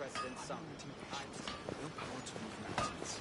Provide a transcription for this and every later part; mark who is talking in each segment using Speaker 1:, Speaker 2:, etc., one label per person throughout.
Speaker 1: President's son. Willpower to move mountains.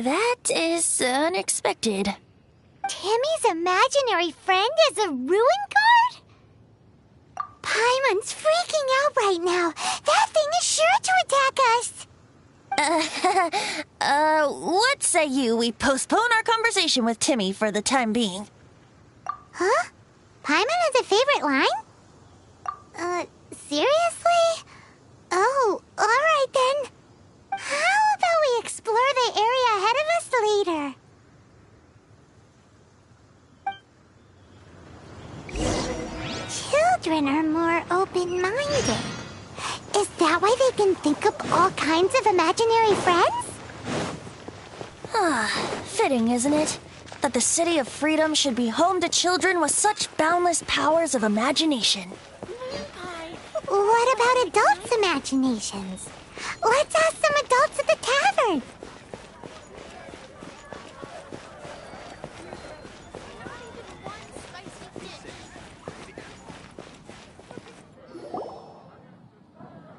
Speaker 2: That is unexpected.
Speaker 3: Timmy's imaginary friend is a ruin guard? Paimon's freaking out right now. That thing is sure to attack us.
Speaker 2: What say we postpone our conversation with Timmy for the time being?
Speaker 3: Huh? Paimon has a favorite line? Seriously? Oh, alright then. How about we explore the area ahead of us later? Children are more open-minded. Is that why they can think up all kinds of imaginary friends?
Speaker 2: Fitting, isn't it? That the City of Freedom should be home to children with such boundless powers of imagination.
Speaker 3: What about adults' imaginations? Let's ask some adults at the tavern.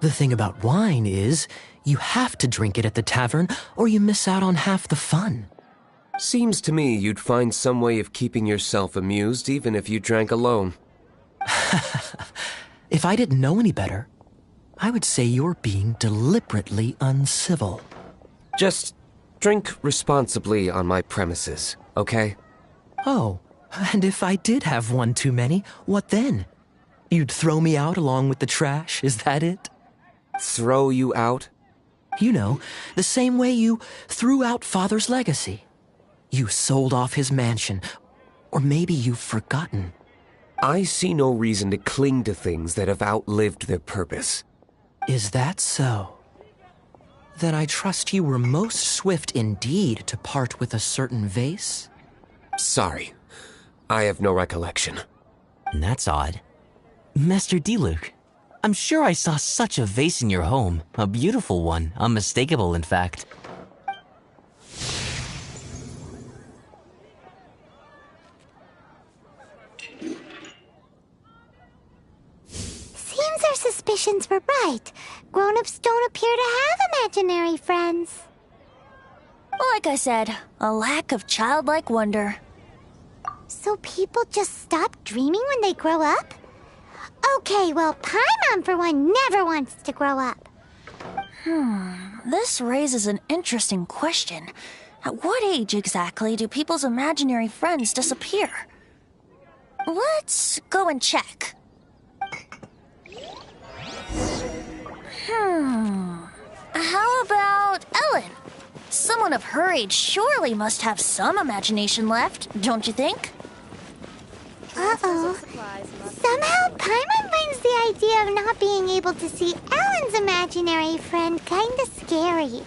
Speaker 4: The thing about wine is, you have to drink it at the tavern or you miss out on half the fun.
Speaker 5: Seems to me you'd find some way of keeping yourself amused even if you drank alone.
Speaker 4: If I didn't know any better, I would say you're being deliberately uncivil.
Speaker 5: Just drink responsibly on my premises, okay?
Speaker 4: Oh, and if I did have one too many, what then? You'd throw me out along with the trash, is that it?
Speaker 5: Throw you out?
Speaker 4: You know, the same way you threw out Father's legacy. You sold off his mansion, or maybe you've forgotten.
Speaker 5: I see no reason to cling to things that have outlived their purpose.
Speaker 4: Is that so? Then I trust you were most swift indeed to part with a certain vase?
Speaker 5: Sorry, I have no recollection.
Speaker 6: That's odd. Master Diluc, I'm sure I saw such a vase in your home. A beautiful one, unmistakable in fact.
Speaker 3: were right. Grown-ups don't appear to have imaginary friends.
Speaker 2: Like I said, a lack of childlike wonder.
Speaker 3: So people just stop dreaming when they grow up? Okay, well, Paimon, for one, never wants to grow up.
Speaker 2: This raises an interesting question. At what age exactly do people's imaginary friends disappear? Let's go and check. How about Ellen? Someone of her age surely must have some imagination left, don't you think?
Speaker 3: Uh-oh. Somehow, Paimon finds the idea of not being able to see Ellen's imaginary friend kinda scary.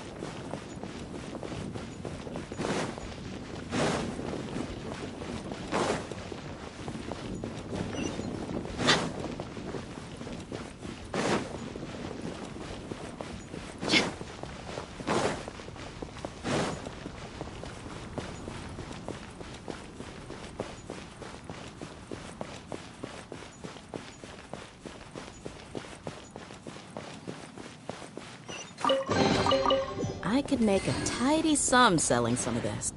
Speaker 7: I could make a tidy sum selling some of this.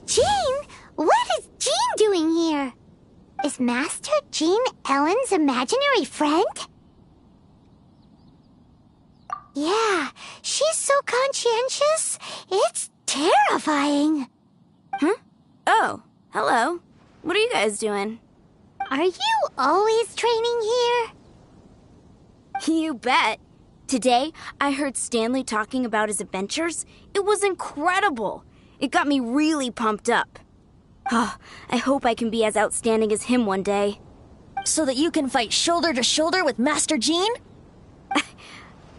Speaker 3: Jean? What is Jean doing here? Is Master Jean Ellen's imaginary friend? Yeah, she's so conscientious. It's terrifying.
Speaker 8: Oh, hello. What are you guys doing?
Speaker 3: Are you always training here?
Speaker 8: You bet. Today, I heard Stanley talking about his adventures. It was incredible. It got me really pumped up. Oh, I hope I can be as outstanding as him one day.
Speaker 2: So that you can fight shoulder to shoulder with Master Jean?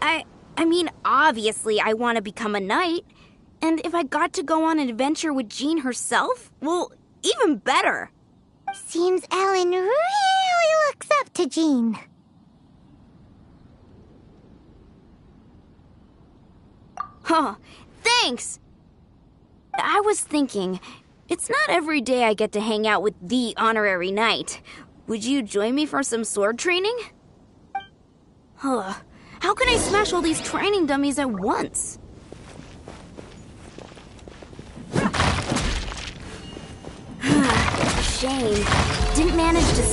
Speaker 8: I mean, obviously I want to become a knight. And if I got to go on an adventure with Jean herself, well, even better.
Speaker 3: Seems Ellen really looks up to Jean.
Speaker 8: Huh, thanks! I was thinking, it's not every day I get to hang out with the honorary knight. Would you join me for some sword training? Huh, how can I smash all these training dummies at once? Shame. Didn't manage to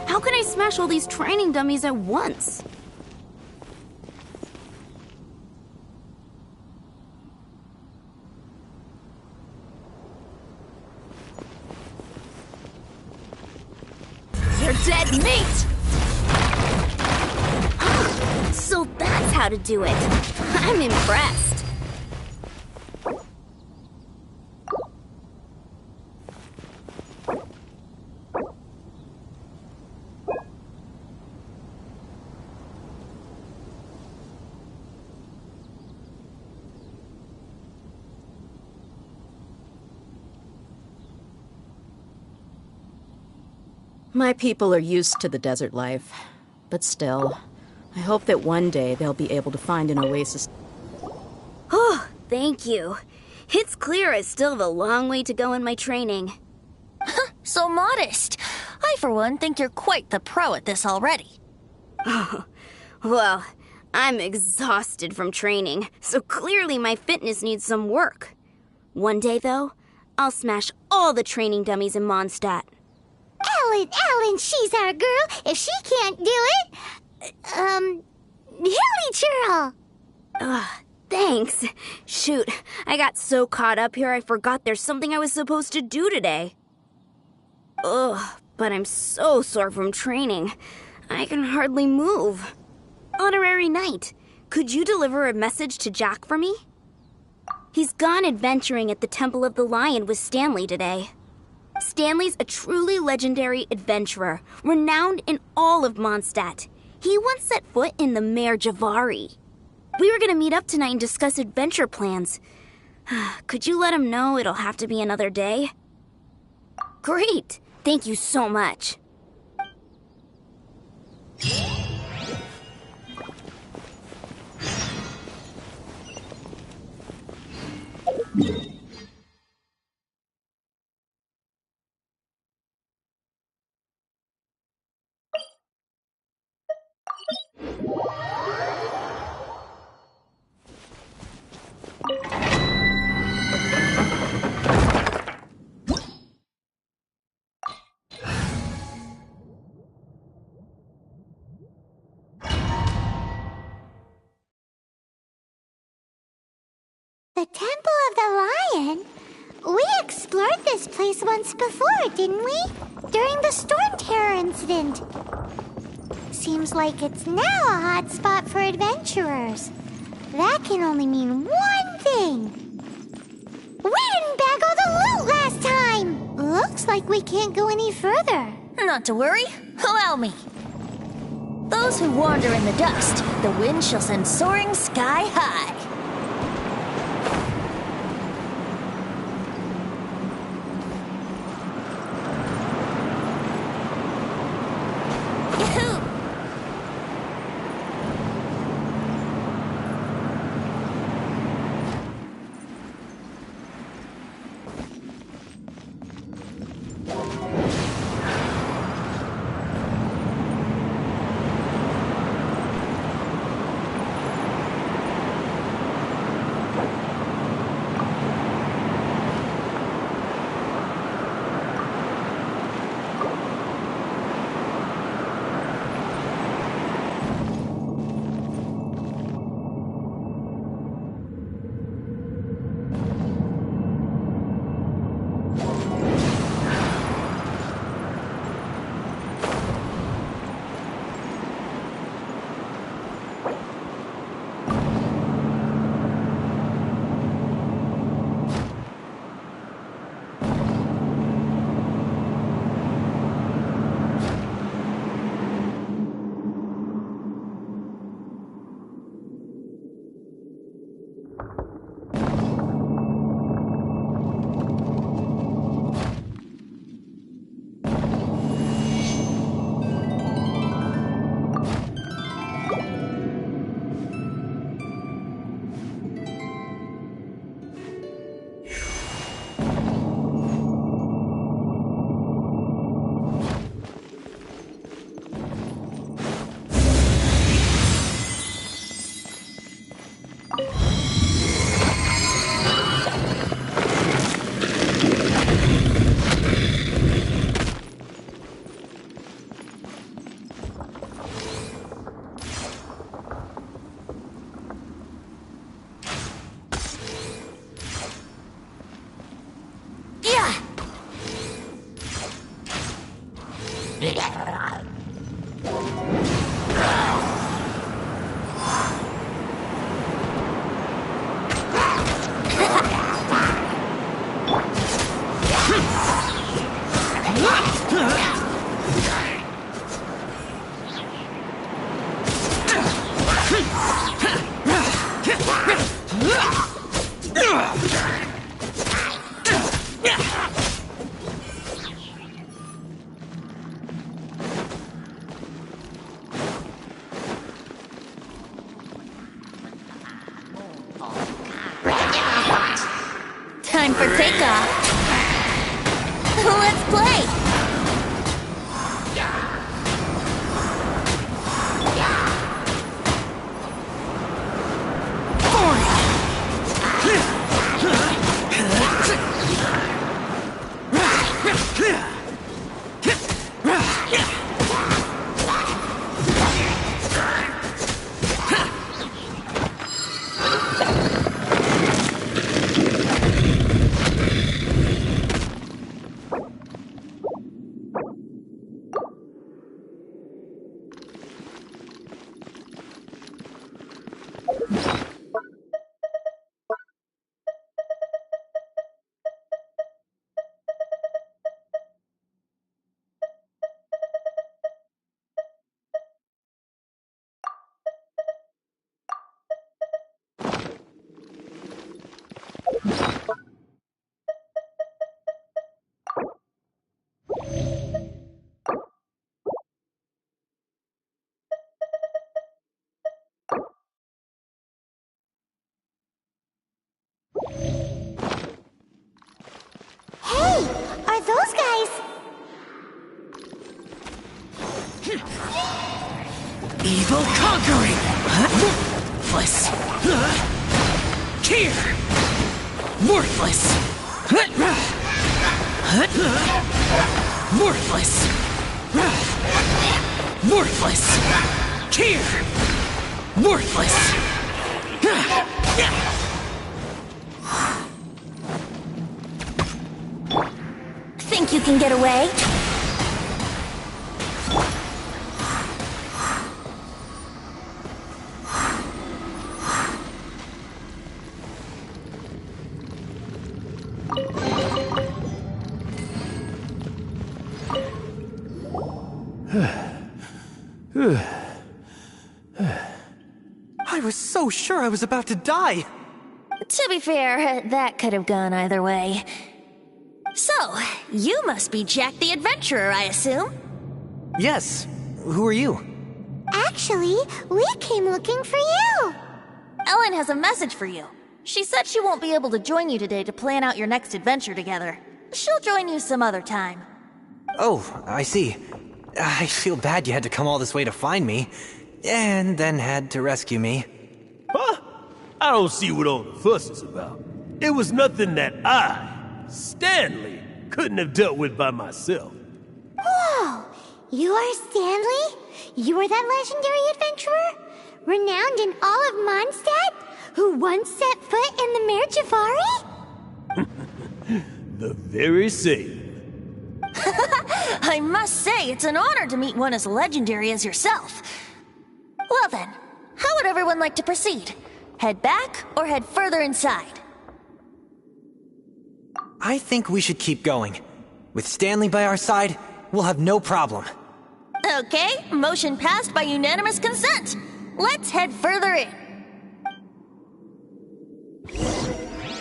Speaker 8: how can I smash all these training dummies at once? You're dead meat! So that's how to do it. I'm impressed.
Speaker 7: My people are used to the desert life, but still, I hope that one day they'll be able to find an oasis.
Speaker 8: Oh, thank you. It's clear I still have a long way to go in my training.
Speaker 2: So modest. I, for one, think you're quite the pro at this already.
Speaker 8: Well, I'm exhausted from training, so clearly my fitness needs some work. One day, though, I'll smash all the training dummies in Mondstadt.
Speaker 3: Ellen, she's our girl. If she can't do it, Hilly Churl.
Speaker 8: Thanks. Shoot, I got so caught up here I forgot there's something I was supposed to do today. Ugh, but I'm so sore from training. I can hardly move. Honorary Knight, could you deliver a message to Jack for me? He's gone adventuring at the Temple of the Lion with Stanley today. Stanley's a truly legendary adventurer, renowned in all of Mondstadt. He once set foot in the Mare Javari. We were gonna meet up tonight and discuss adventure plans. Could you let him know it'll have to be another day? Great! Thank you so much.
Speaker 3: The Temple of the Lion? We explored this place once before, didn't we? During the Storm Terror incident. Seems like it's now a hot spot for adventurers. That can only mean one thing. We didn't bag all the loot last time! Looks like we can't go any further.
Speaker 2: Not to worry. Allow me. Those who wander in the dust, the wind shall send soaring sky high. Yahoo! Time for takeoff. Let's play.
Speaker 3: Hey, are those guys...
Speaker 4: Evil conquering! Worthless! Here! Worthless! Worthless! Worthless! Here! Worthless!
Speaker 2: you can get away?
Speaker 4: I was so sure I was about to die.
Speaker 2: To be fair, that could have gone either way. So, you must be Jack the Adventurer, I assume?
Speaker 4: Yes. Who are you?
Speaker 3: Actually, we came looking for you.
Speaker 2: Ellen has a message for you. She said she won't be able to join you today to plan out your next adventure together. She'll join you some other time.
Speaker 9: Oh, I see. I feel bad you had to come all this way to find me, and then had to rescue me.
Speaker 10: Huh? I don't see what all the fuss is about. It was nothing that I, Stanley, couldn't have dealt with by myself.
Speaker 3: Whoa! You are Stanley? You are that legendary adventurer? Renowned in all of Mondstadt? Who once set foot in the Mare Javari?
Speaker 10: The very same.
Speaker 2: I must say, it's an honor to meet one as legendary as yourself. Well then, how would everyone like to proceed? Head back or head further inside?
Speaker 9: I think we should keep going. With Stanley by our side, we'll have no problem.
Speaker 2: Okay, motion passed by unanimous consent. Let's head further in.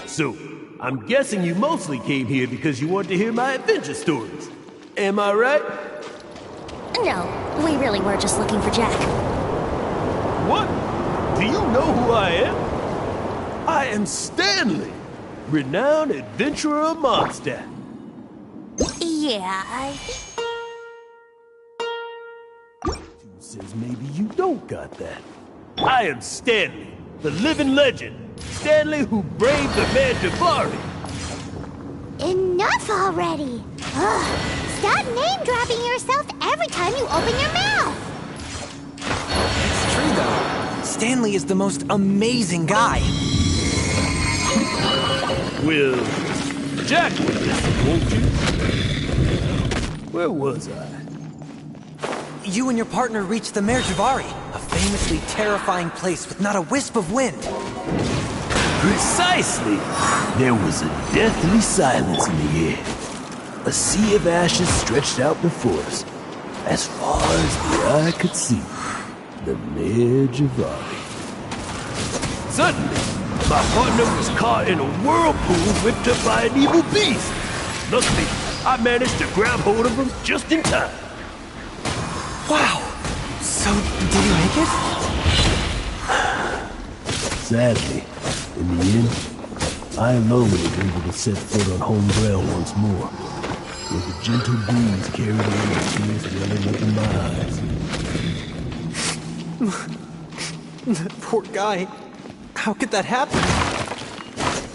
Speaker 10: So, I'm guessing you mostly came here because you want to hear my adventure stories. Am I right?
Speaker 2: No, we really were just looking for Jack.
Speaker 10: What? Do you know who I am? I am Stanley, renowned adventurer of Mondstadt.
Speaker 2: Yeah,
Speaker 10: Says maybe you don't got that. I am Stanley, the living legend. Stanley who braved the Mare Javari.
Speaker 3: Enough already! Ugh, stop name-dropping yourself every time you open your mouth!
Speaker 9: It's true, though. Stanley is the most amazing guy.
Speaker 10: Well, Jack will listen, won't you? Where was I?
Speaker 9: You and your partner reached the Mare Javari, a famously terrifying place with not a wisp of wind.
Speaker 10: Precisely! There was a deathly silence in the air. A sea of ashes stretched out before us, as far as the eye could see. The Mare Javari. Suddenly, my partner was caught in a whirlpool whipped up by an evil beast. Luckily, I managed to grab hold of him just in time.
Speaker 9: Wow! So, did you make it?
Speaker 10: Sadly, in the end, I alone was able to set foot on home ground once more, with a gentle breeze carrying away the tears welling up in my eyes.
Speaker 9: Poor guy. How could that happen?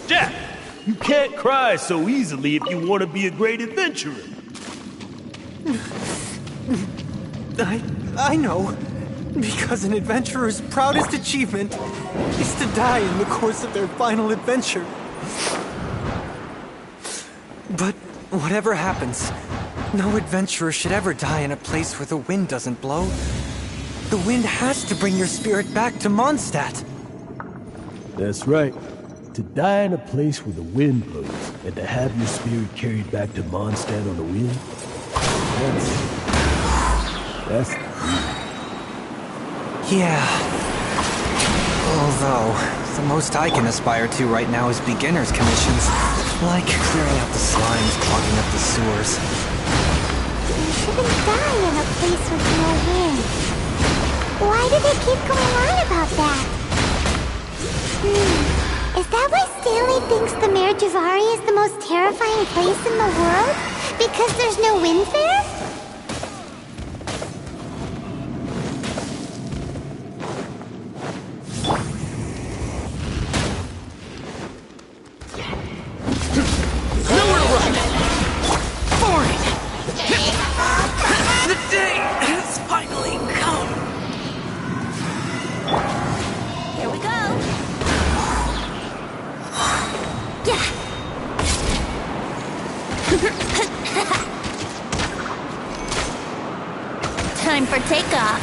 Speaker 10: Jack, you can't cry so easily if you want to be a great adventurer.
Speaker 9: I know. Because an adventurer's proudest achievement is to die in the course of their final adventure. But whatever happens, no adventurer should ever die in a place where the wind doesn't blow. The wind has to bring your spirit back to Mondstadt.
Speaker 10: That's right. To die in a place where the wind blows, and to have your spirit carried back to Mondstadt on the wind, that's
Speaker 9: Yeah. Although, the most I can aspire to right now is beginner's commissions. Like clearing out the slimes, clogging up the sewers.
Speaker 3: You shouldn't die in a place with no wind. Why do they keep going on about that? Is that why Stanley thinks the Mare Javari is the most terrifying place in the world? Because there's no wind there?
Speaker 4: The day has finally come.
Speaker 2: here we go. Yeah. time for takeoff.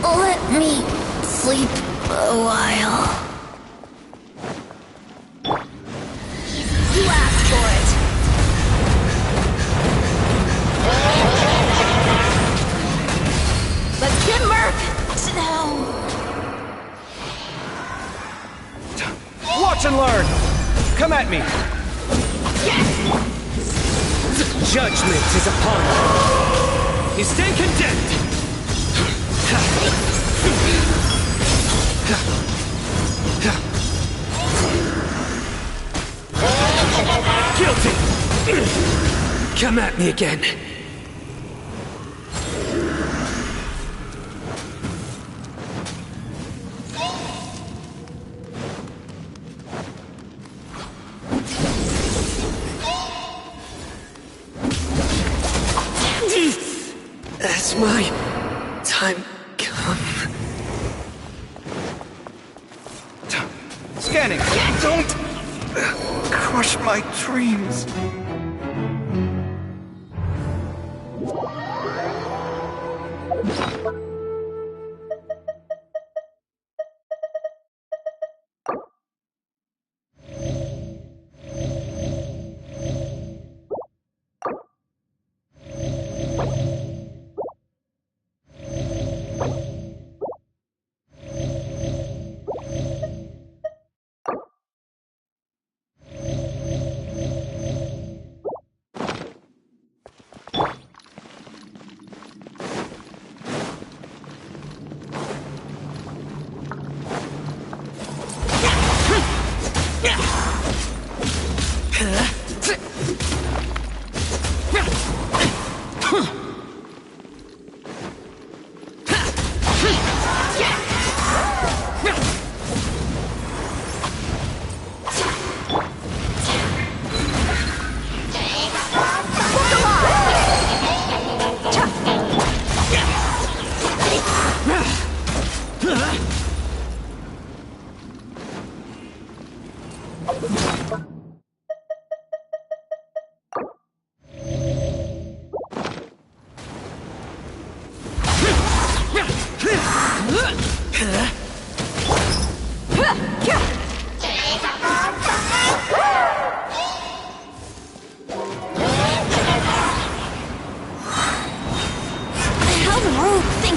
Speaker 2: Let me sleep a while. You asked for it. Let's get Merc now.
Speaker 9: Watch and learn! Come at me!
Speaker 5: Judgment is upon you. You stand condemned. Guilty. Come at me again. Has my time come?
Speaker 9: Scanning! Don't crush my dreams.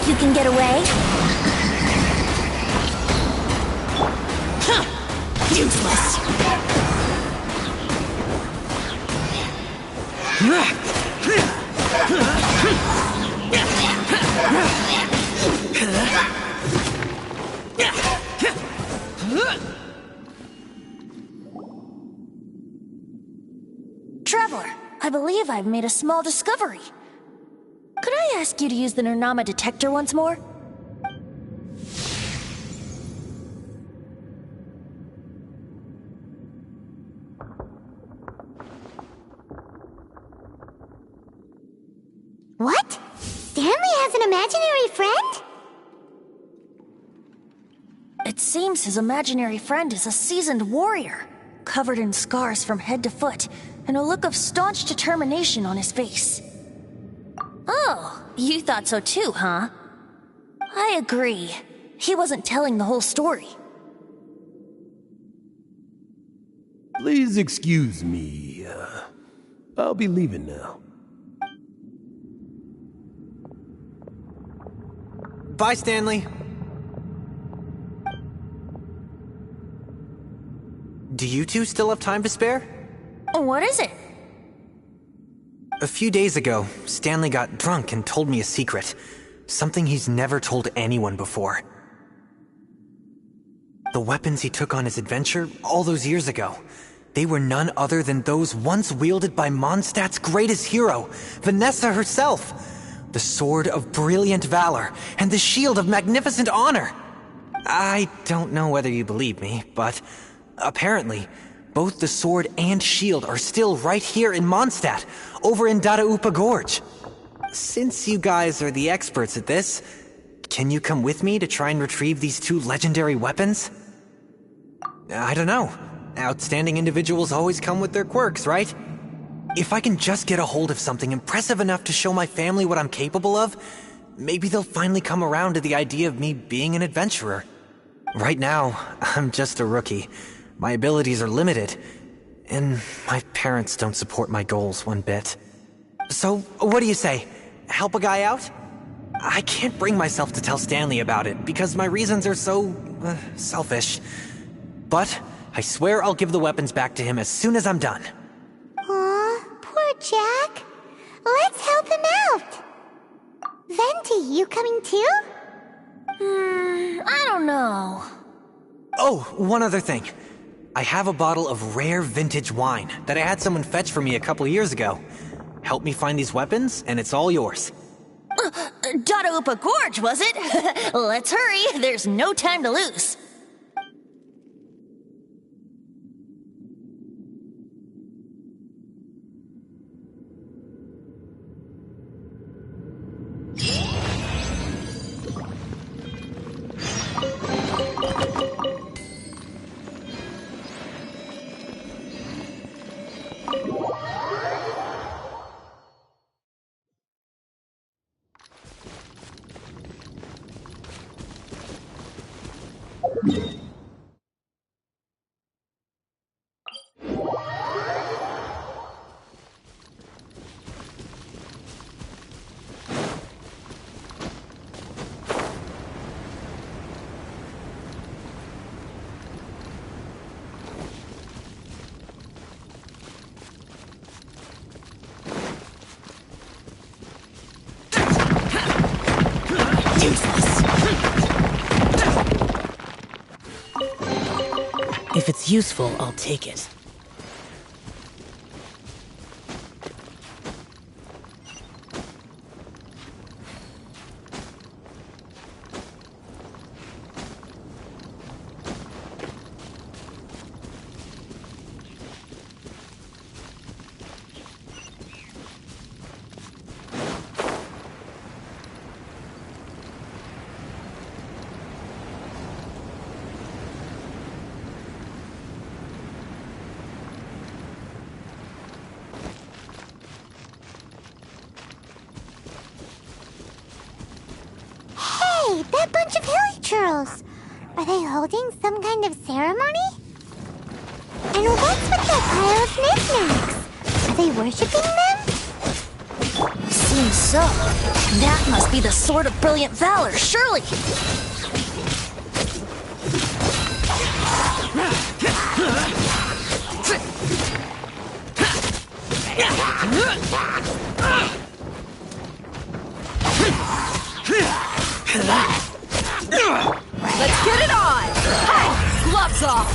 Speaker 2: You can get away. Useless. Traveler, I believe I've made a small discovery. Could I ask you to use the Nernama detector once more?
Speaker 3: What? Stanley has an imaginary friend?
Speaker 2: It seems his imaginary friend is a seasoned warrior, covered in scars from head to foot, and a look of staunch determination on his face. Oh, you thought so too, huh? I agree. He wasn't telling the whole story.
Speaker 10: Please excuse me. I'll be leaving now.
Speaker 9: Bye, Stanley. Do you two still have time to spare?
Speaker 2: What is it?
Speaker 9: A few days ago, Stanley got drunk and told me a secret. Something he's never told anyone before. The weapons he took on his adventure all those years ago, they were none other than those once wielded by Mondstadt's greatest hero, Vanessa herself. The sword of brilliant valor and the shield of magnificent honor. I don't know whether you believe me, but apparently, both the sword and shield are still right here in Mondstadt, over in Dadaupa Gorge. Since you guys are the experts at this, can you come with me to try and retrieve these two legendary weapons? I don't know. Outstanding individuals always come with their quirks, right? If I can just get a hold of something impressive enough to show my family what I'm capable of, maybe they'll finally come around to the idea of me being an adventurer. Right now, I'm just a rookie. My abilities are limited, and my parents don't support my goals one bit. So, what do you say? Help a guy out? I can't bring myself to tell Stanley about it because my reasons are so, selfish. But I swear I'll give the weapons back to him as soon as I'm done.
Speaker 3: Aw, poor Jack. Let's help him out. Venti, you coming too?
Speaker 2: I don't know.
Speaker 9: Oh, one other thing. I have a bottle of rare vintage wine that I had someone fetch for me a couple years ago. Help me find these weapons, and it's all yours.
Speaker 2: Dadaupa Gorge, was it? Let's hurry, there's no time to lose.
Speaker 6: If it's useful, I'll take it.
Speaker 3: Hey, that bunch of hilly churls! Are they holding some kind of ceremony? And what's with that pile of knickknacks? Are they worshipping them?
Speaker 2: Seems so. That must be the Sword of Brilliant Valor, surely.
Speaker 7: Let's get it on! Hey, gloves off!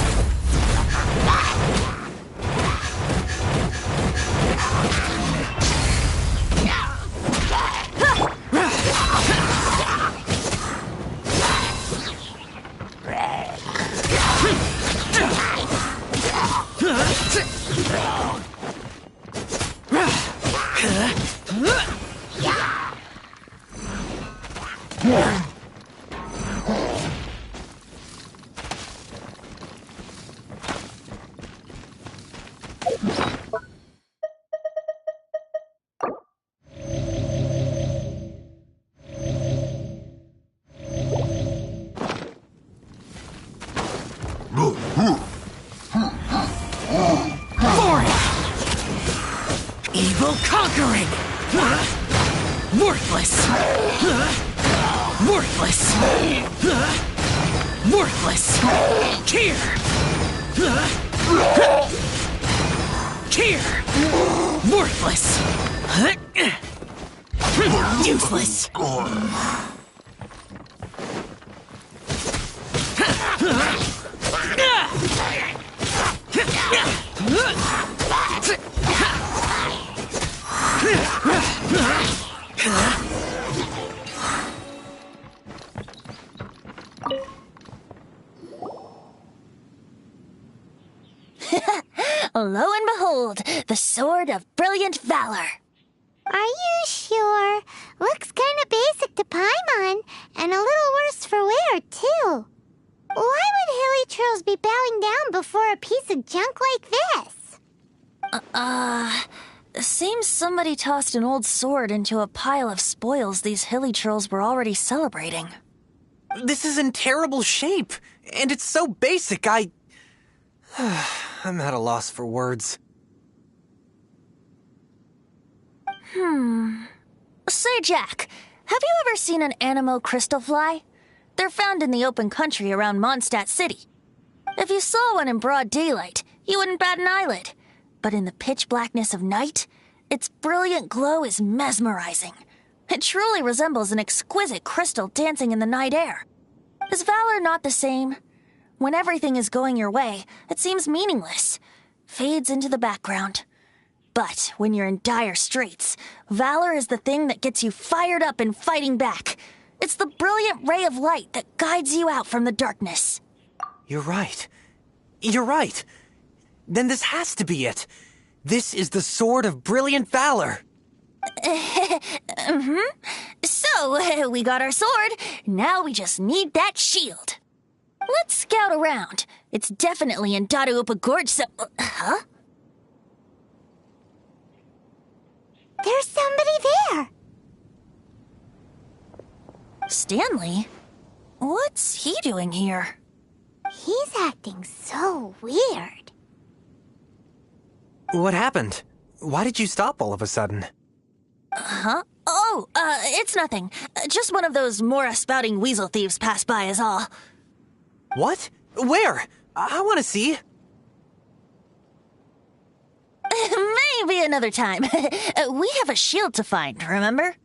Speaker 6: Evil conquering! Worthless! Worthless! Worthless! Here! Here! Worthless! Useless!
Speaker 2: Lo and behold, the Sword of Brilliant Valor.
Speaker 3: Are you sure? Looks kinda basic to Paimon, and a little worse for wear, too. Why would hilly churls be bowing down before a piece of junk like this?
Speaker 2: Seems somebody tossed an old sword into a pile of spoils these hilly trolls were already celebrating.
Speaker 9: This is in terrible shape, and it's so basic, I'm at a loss for words.
Speaker 2: Say, Jack, have you ever seen an Anemo crystal fly? They're found in the open country around Mondstadt City. If you saw one in broad daylight, you wouldn't bat an eyelid. But in the pitch blackness of night, its brilliant glow is mesmerizing. It truly resembles an exquisite crystal dancing in the night air. Is valor not the same? When everything is going your way, it seems meaningless, fades into the background. But when you're in dire straits, valor is the thing that gets you fired up and fighting back. It's the brilliant ray of light that guides you out from the darkness.
Speaker 9: You're right. You're right. Then this has to be it. This is the Sword of Brilliant Valor.
Speaker 2: So, we got our sword. Now we just need that shield. Let's scout around. It's definitely in Dadaupa Gorge, so... Huh?
Speaker 3: There's somebody there.
Speaker 2: Stanley? What's he doing here?
Speaker 3: He's acting so weird.
Speaker 9: What happened? Why did you stop all of a sudden?
Speaker 2: Huh? Oh, it's nothing. Just one of those Mora-spouting weasel thieves passed by is all.
Speaker 9: What? Where? I want to see.
Speaker 2: Maybe another time. We have a shield to find, remember?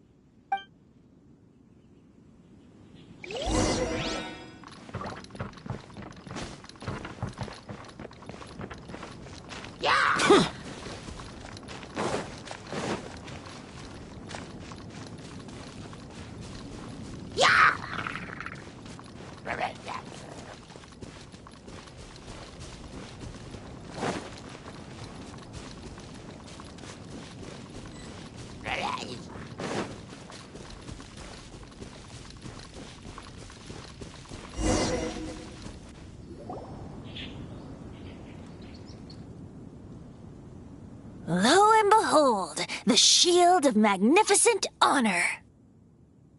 Speaker 2: Lo and behold, the shield of magnificent honor.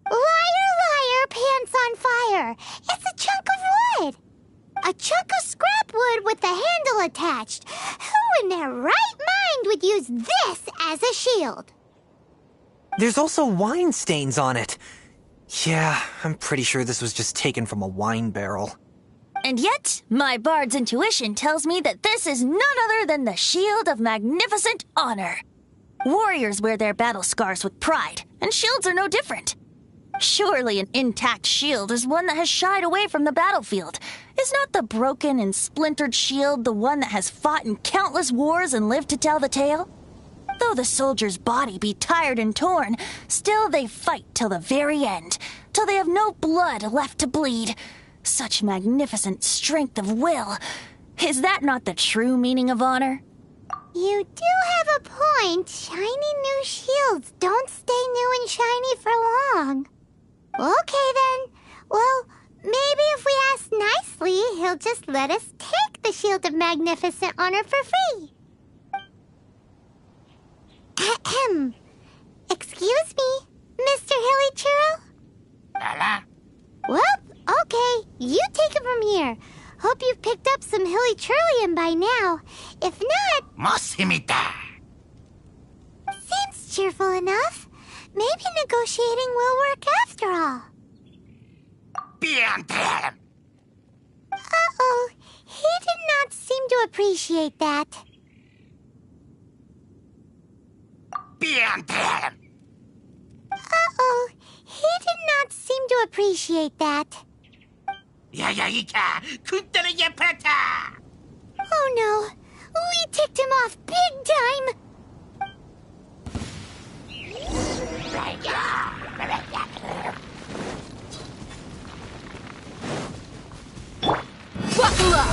Speaker 3: Liar, liar, pants on fire. It's a chunk of wood. A chunk of scrap wood with the handle attached. Who in their right mind would use this as a shield?
Speaker 9: There's also wine stains on it. Yeah, I'm pretty sure this was just taken from a wine barrel.
Speaker 2: And yet, my bard's intuition tells me that this is none other than the shield of magnificent honor. Warriors wear their battle scars with pride, and shields are no different. Surely an intact shield is one that has shied away from the battlefield. Is not the broken and splintered shield the one that has fought in countless wars and lived to tell the tale? Though the soldier's body be tired and torn, still they fight till the very end, till they have no blood left to bleed. Such magnificent strength of will. Is that not the true meaning of honor?
Speaker 3: You do have a point. Shiny new shields don't stay new and shiny for long. Okay then. Well, maybe if we ask nicely, he'll just let us take the Shield of Magnificent Honor for free. Ahem. Excuse me, Mr. Hilly Churro? Well, okay. You take it from here. Hope you've picked up some Hilly Churlium by now. If not... Seems cheerful enough. Maybe negotiating will work after all. Uh-oh. He did not seem to appreciate that. Uh-oh. He did not seem to appreciate that. Oh no. We ticked him off big time.
Speaker 2: Buckle up!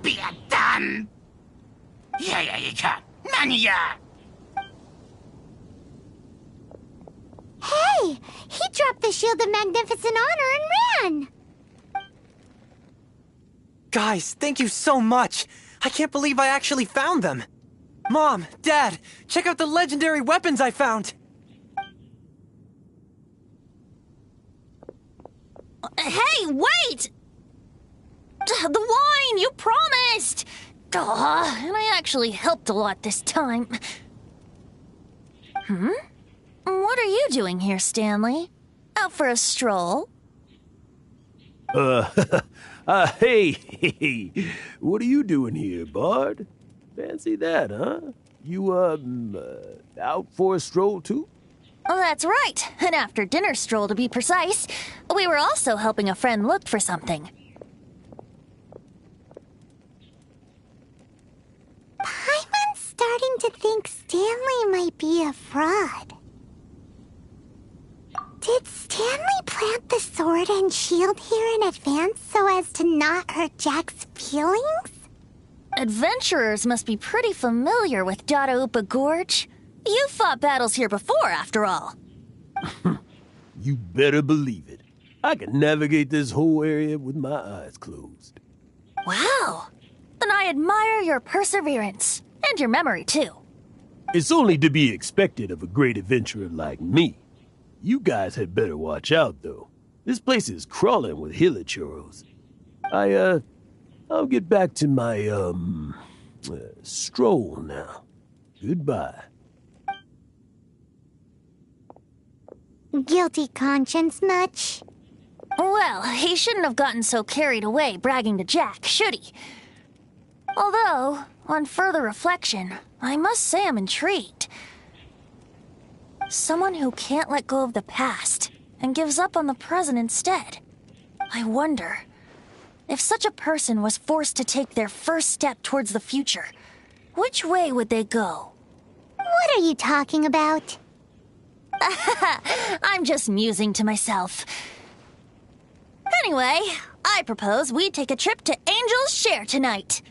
Speaker 1: 비었단. 야야야야, 난이야.
Speaker 3: Hey! He dropped the Shield of Magnificent Honor and ran!
Speaker 9: Guys, thank you so much! I can't believe I actually found them! Mom, Dad, check out the legendary weapons I found!
Speaker 2: Hey, wait! The wine, you promised! And I actually helped a lot this time. What are you doing here, Stanley? Out for a stroll?
Speaker 10: Hey, what are you doing here, Bard? Fancy that, huh? You, out for a stroll, too?
Speaker 2: Well, that's right. An after-dinner stroll, to be precise. We were also helping a friend look for something.
Speaker 3: Paimon's starting to think Stanley might be a fraud. Did Stanley plant the sword and shield here in advance so as to not hurt Jack's feelings?
Speaker 2: Adventurers must be pretty familiar with Dadaupa Gorge. You fought battles here before, after all.
Speaker 10: You better believe it. I can navigate this whole area with my eyes closed.
Speaker 2: Wow. Then I admire your perseverance. And your memory, too.
Speaker 10: It's only to be expected of a great adventurer like me. You guys had better watch out, though. This place is crawling with hilichurros. I'll get back to my, stroll now. Goodbye.
Speaker 3: Guilty conscience much?
Speaker 2: Well, he shouldn't have gotten so carried away bragging to Jack, should he? Although, on further reflection, I must say I'm intrigued. Someone who can't let go of the past and gives up on the present instead. I wonder, if such a person was forced to take their first step towards the future, which way would they go?
Speaker 3: What are you talking about?
Speaker 2: I'm just musing to myself. Anyway, I propose we take a trip to Angel's Share tonight.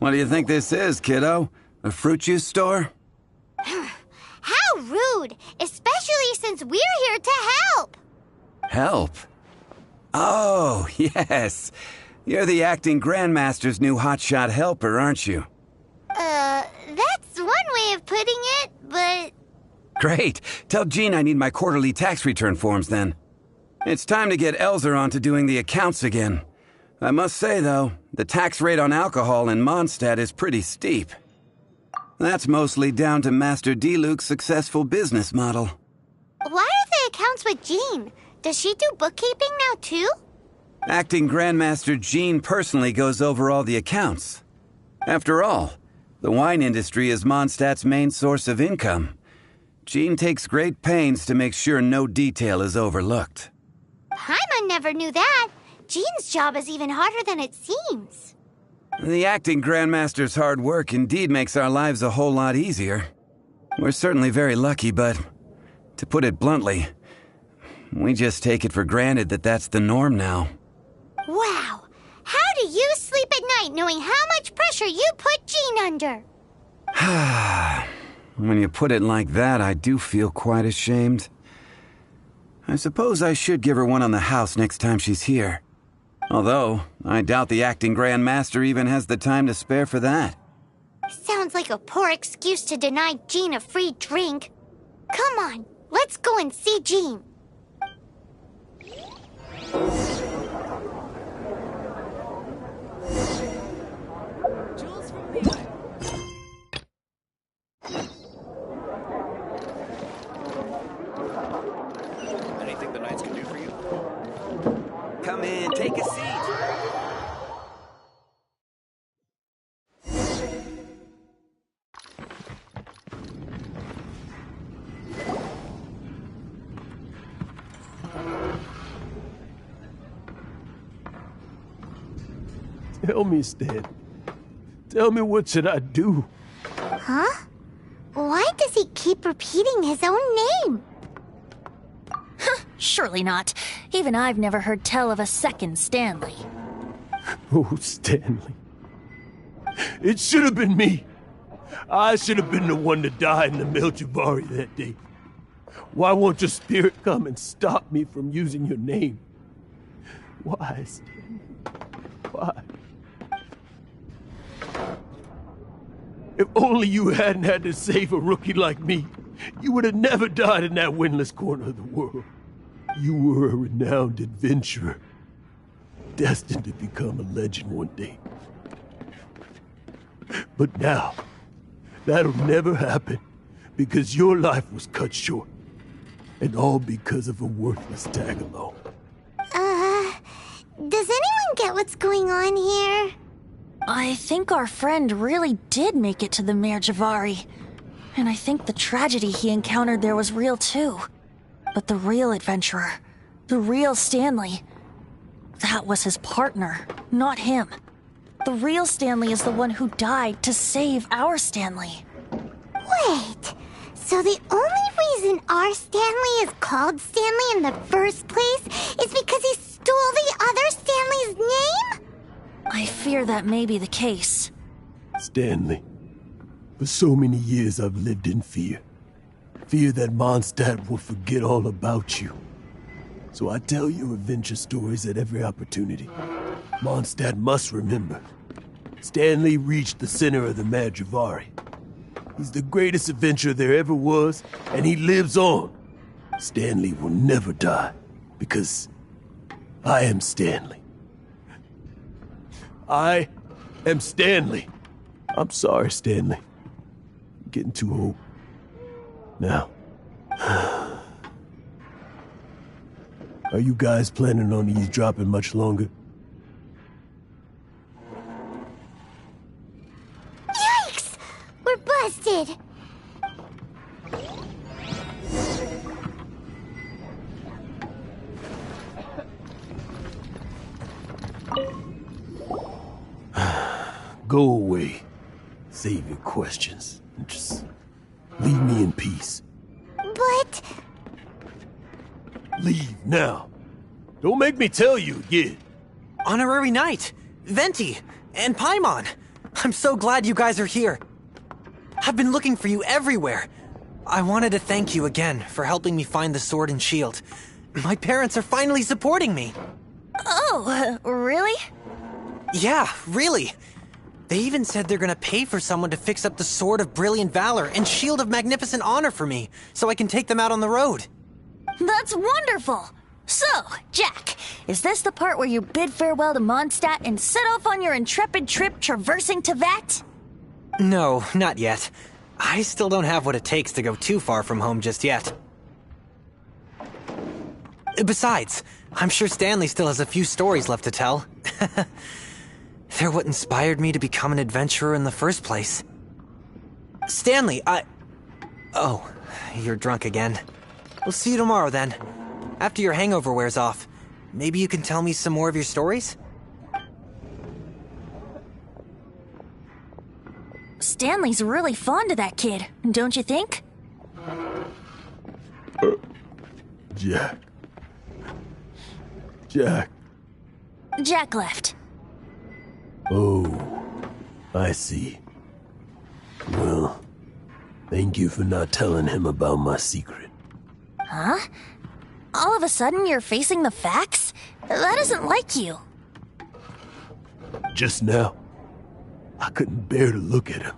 Speaker 11: What do you think this is, kiddo? A fruit juice store?
Speaker 3: How rude! Especially since we're here to help!
Speaker 11: Help? Oh, yes. You're the acting Grandmaster's new hotshot helper, aren't you?
Speaker 3: That's one way of putting it, but...
Speaker 11: Great. Tell Jean I need my quarterly tax return forms then. It's time to get Elzer on to doing the accounts again. I must say, though, the tax rate on alcohol in Mondstadt is pretty steep. That's mostly down to Master Diluc's successful business model.
Speaker 3: Why are the accounts with Jean? Does she do bookkeeping now, too?
Speaker 11: Acting Grandmaster Jean personally goes over all the accounts. After all, the wine industry is Mondstadt's main source of income. Jean takes great pains to make sure no detail is overlooked.
Speaker 3: Paimon never knew that. Jean's job is even harder than it seems.
Speaker 11: The acting Grandmaster's hard work indeed makes our lives a whole lot easier. We're certainly very lucky, but to put it bluntly, we just take it for granted that that's the norm now.
Speaker 3: Wow! How do you sleep at night knowing how much pressure you put Jean under?
Speaker 11: When you put it like that, I do feel quite ashamed. I suppose I should give her one on the house next time she's here. Although, I doubt the acting Grandmaster even has the time to spare for that.
Speaker 3: Sounds like a poor excuse to deny Jean a free drink. Come on, let's go and see Jean.
Speaker 1: Anything the Knights can do for you?
Speaker 11: Come in, take a seat.
Speaker 10: Tell me, Stan. Tell me, what should I do?
Speaker 3: Huh? Why does he keep repeating his own name?
Speaker 2: Surely not. Even I've never heard tell of a second Stanley.
Speaker 10: Oh, Stanley. It should have been me. I should have been the one to die in the Melchivari that day. Why won't your spirit come and stop me from using your name? Why, Stanley? Why? If only you hadn't had to save a rookie like me, you would have never died in that windless corner of the world. You were a renowned adventurer, destined to become a legend one day. But now, that'll never happen, because your life was cut short, and all because of a worthless tag-along.
Speaker 3: Does anyone get what's going on here?
Speaker 2: I think our friend really did make it to the Mare Javari. And I think the tragedy he encountered there was real too. But the real adventurer, the real Stanley, that was his partner, not him. The real Stanley is the one who died to save our Stanley.
Speaker 3: Wait, so the only reason our Stanley is called Stanley in the first place is because he stole the other Stanley's name?
Speaker 2: I fear that may be the case.
Speaker 10: Stanley, for so many years I've lived in fear. Fear that Mondstadt will forget all about you. So I tell you adventure stories at every opportunity. Mondstadt must remember. Stanley reached the center of the Mare Javari. He's the greatest adventurer there ever was, and he lives on. Stanley will never die, because I am Stanley. I am Stanley. I'm sorry, Stanley. I'm getting too old. Now, are you guys planning on eavesdropping much longer?
Speaker 3: Yikes! We're busted!
Speaker 10: Go away. Save your questions. And just leave me in peace.
Speaker 3: But...
Speaker 10: Leave now. Don't make me tell you again.
Speaker 9: Honorary Knight, Venti, and Paimon. I'm so glad you guys are here. I've been looking for you everywhere. I wanted to thank you again for helping me find the sword and shield. My parents are finally supporting me.
Speaker 2: Oh, really?
Speaker 9: Yeah, really. They even said they're gonna pay for someone to fix up the Sword of Brilliant Valor and Shield of Magnificent Honor for me, so I can take them out on the road.
Speaker 2: That's wonderful! So, Jack, is this the part where you bid farewell to Mondstadt and set off on your intrepid trip traversing Tevat?
Speaker 9: No, not yet. I still don't have what it takes to go too far from home just yet. Besides, I'm sure Stanley still has a few stories left to tell. They're what inspired me to become an adventurer in the first place. Stanley, Oh, you're drunk again. We'll see you tomorrow then. After your hangover wears off. Maybe you can tell me some more of your stories?
Speaker 2: Stanley's really fond of that kid, don't you think?
Speaker 10: Jack. Jack.
Speaker 2: Jack left.
Speaker 10: Oh, I see. Well, thank you for not telling him about my secret.
Speaker 2: Huh? All of a sudden you're facing the facts? That isn't like you.
Speaker 10: Just now, I couldn't bear to look at him.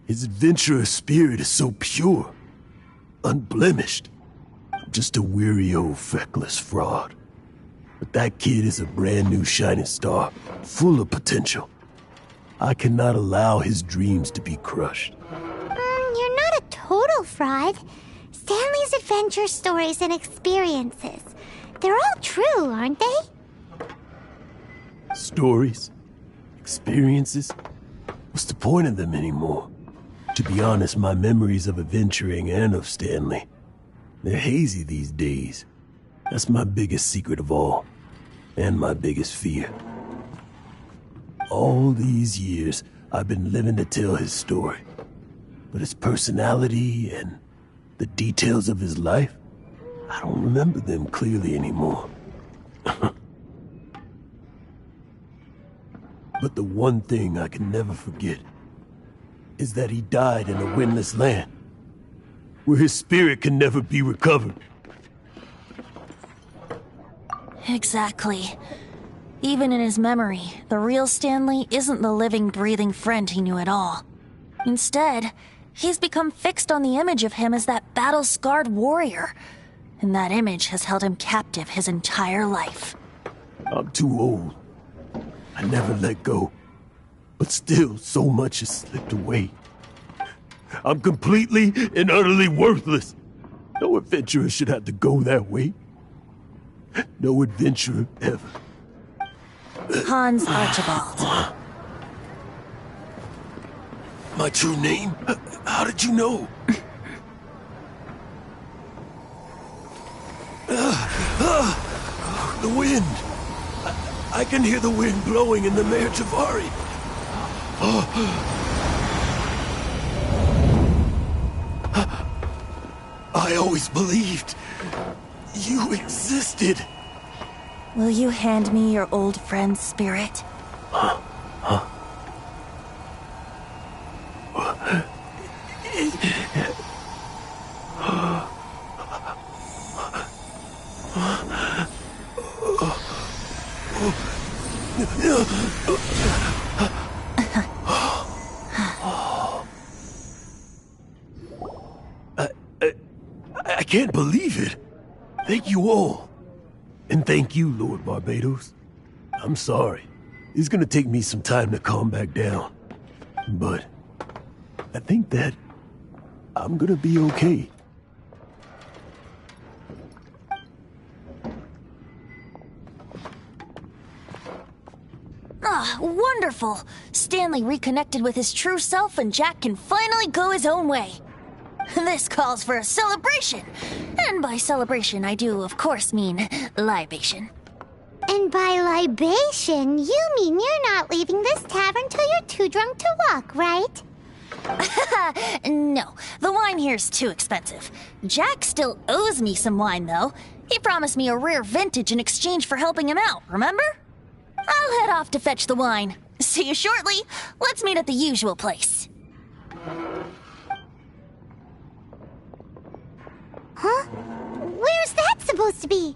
Speaker 10: His adventurous spirit is so pure, unblemished. I'm just a weary old feckless fraud. But that kid is a brand new shining star, full of potential. I cannot allow his dreams to be crushed.
Speaker 3: You're not a total fraud. Stanley's adventure stories and experiences, they're all true, aren't they?
Speaker 10: Stories? Experiences? What's the point of them anymore? To be honest, my memories of adventuring and of Stanley, they're hazy these days. That's my biggest secret of all, and my biggest fear. All these years, I've been living to tell his story. But his personality and the details of his life, I don't remember them clearly anymore. But the one thing I can never forget is that he died in a windless land, where his spirit can never be recovered.
Speaker 2: Exactly. Even in his memory, the real Stanley isn't the living, breathing friend he knew at all. Instead, he's become fixed on the image of him as that battle-scarred warrior, and that image has held him captive his entire life.
Speaker 10: I'm too old. I never let go. But still, so much has slipped away. I'm completely and utterly worthless. No adventurer should have to go that way. No adventurer ever.
Speaker 2: Hans Archibald.
Speaker 10: My true name? How did you know? The wind. I can hear the wind blowing in the Mare Javari. I always believed you existed.
Speaker 2: Will you hand me your old friend's spirit?
Speaker 10: I can't believe it. Thank you all. And thank you, Lord Barbados. I'm sorry. It's gonna take me some time to calm back down. But I think that I'm gonna be okay.
Speaker 2: Ah, wonderful! Stanley reconnected with his true self and Jack can finally go his own way. This calls for a celebration. And by celebration, I do, of course, mean libation.
Speaker 3: And by libation, you mean you're not leaving this tavern till you're too drunk to walk, right?
Speaker 2: No, the wine here's too expensive. Jack still owes me some wine, though. He promised me a rare vintage in exchange for helping him out, remember? I'll head off to fetch the wine. See you shortly. Let's meet at the usual place.
Speaker 3: Huh? Where's that supposed to be?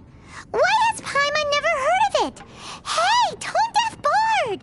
Speaker 3: Why has Paimon never heard of it? Hey, Tone Deaf Bard!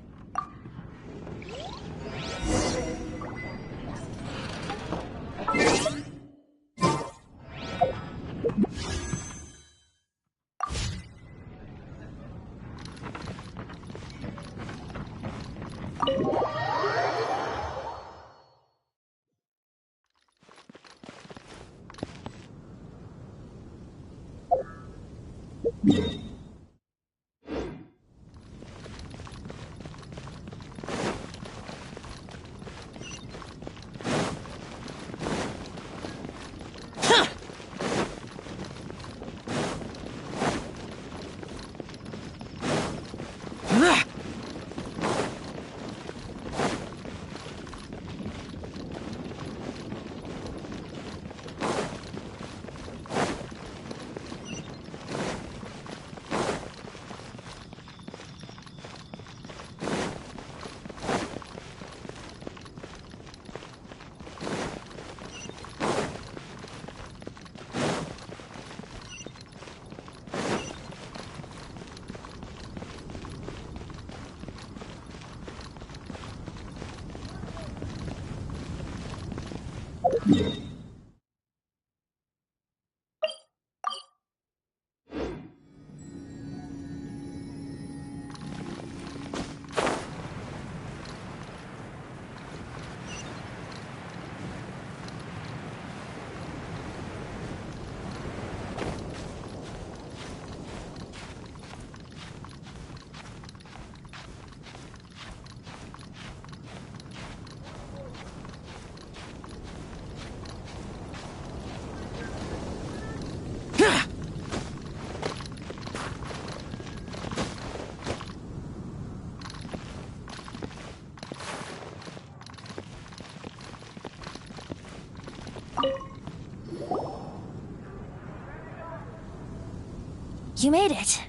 Speaker 2: You made it.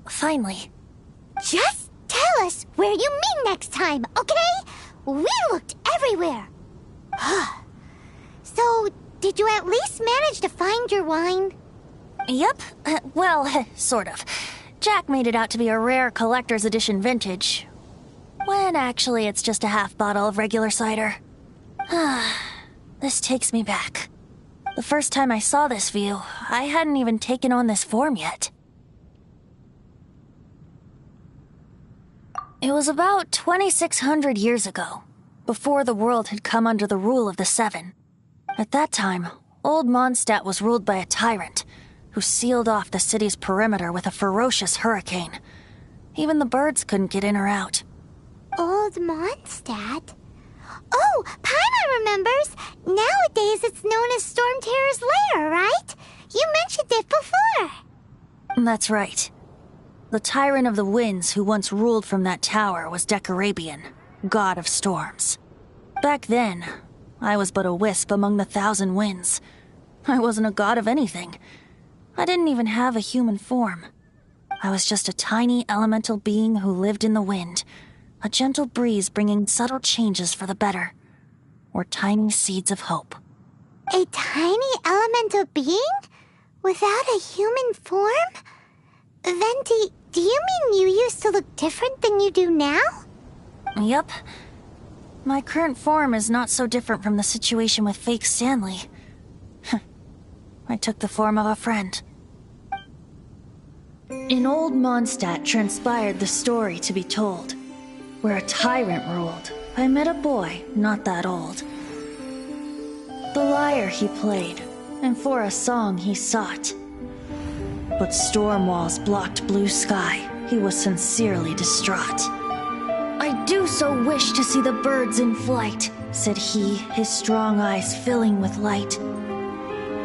Speaker 2: Finally.
Speaker 3: Just tell us where you meet next time, okay? We looked everywhere. So, did you at least manage to find your wine?
Speaker 2: Yep. Well, sort of. Jack made it out to be a rare collector's edition vintage. When actually it's just a half bottle of regular cider. This takes me back. The first time I saw this view, I hadn't even taken on this form yet. It was about 2,600 years ago, before the world had come under the rule of the Seven. At that time, old Mondstadt was ruled by a tyrant, who sealed off the city's perimeter with a ferocious hurricane. Even the birds couldn't get in or out.
Speaker 3: Old Mondstadt? Oh, Paimon remembers! Nowadays it's known as Storm Terror's lair, right? You mentioned it before.
Speaker 2: That's right. The Tyrant of the Winds who once ruled from that tower was Decarabian, god of storms. Back then, I was but a wisp among the 1,000 winds. I wasn't a god of anything. I didn't even have a human form. I was just a tiny elemental being who lived in the wind, a gentle breeze bringing subtle changes for the better, or tiny seeds of hope.
Speaker 3: A tiny elemental being? Without a human form? Venti, do you mean you used to look different than you do now?
Speaker 2: Yup. My current form is not so different from the situation with fake Stanley. I took the form of a friend. In old Mondstadt transpired the story to be told. Where a tyrant ruled, I met a boy not that old. The lyre he played, and for a song he sought. But storm walls blocked blue sky, he was sincerely distraught. I do so wish to see the birds in flight, said he, his strong eyes filling with light.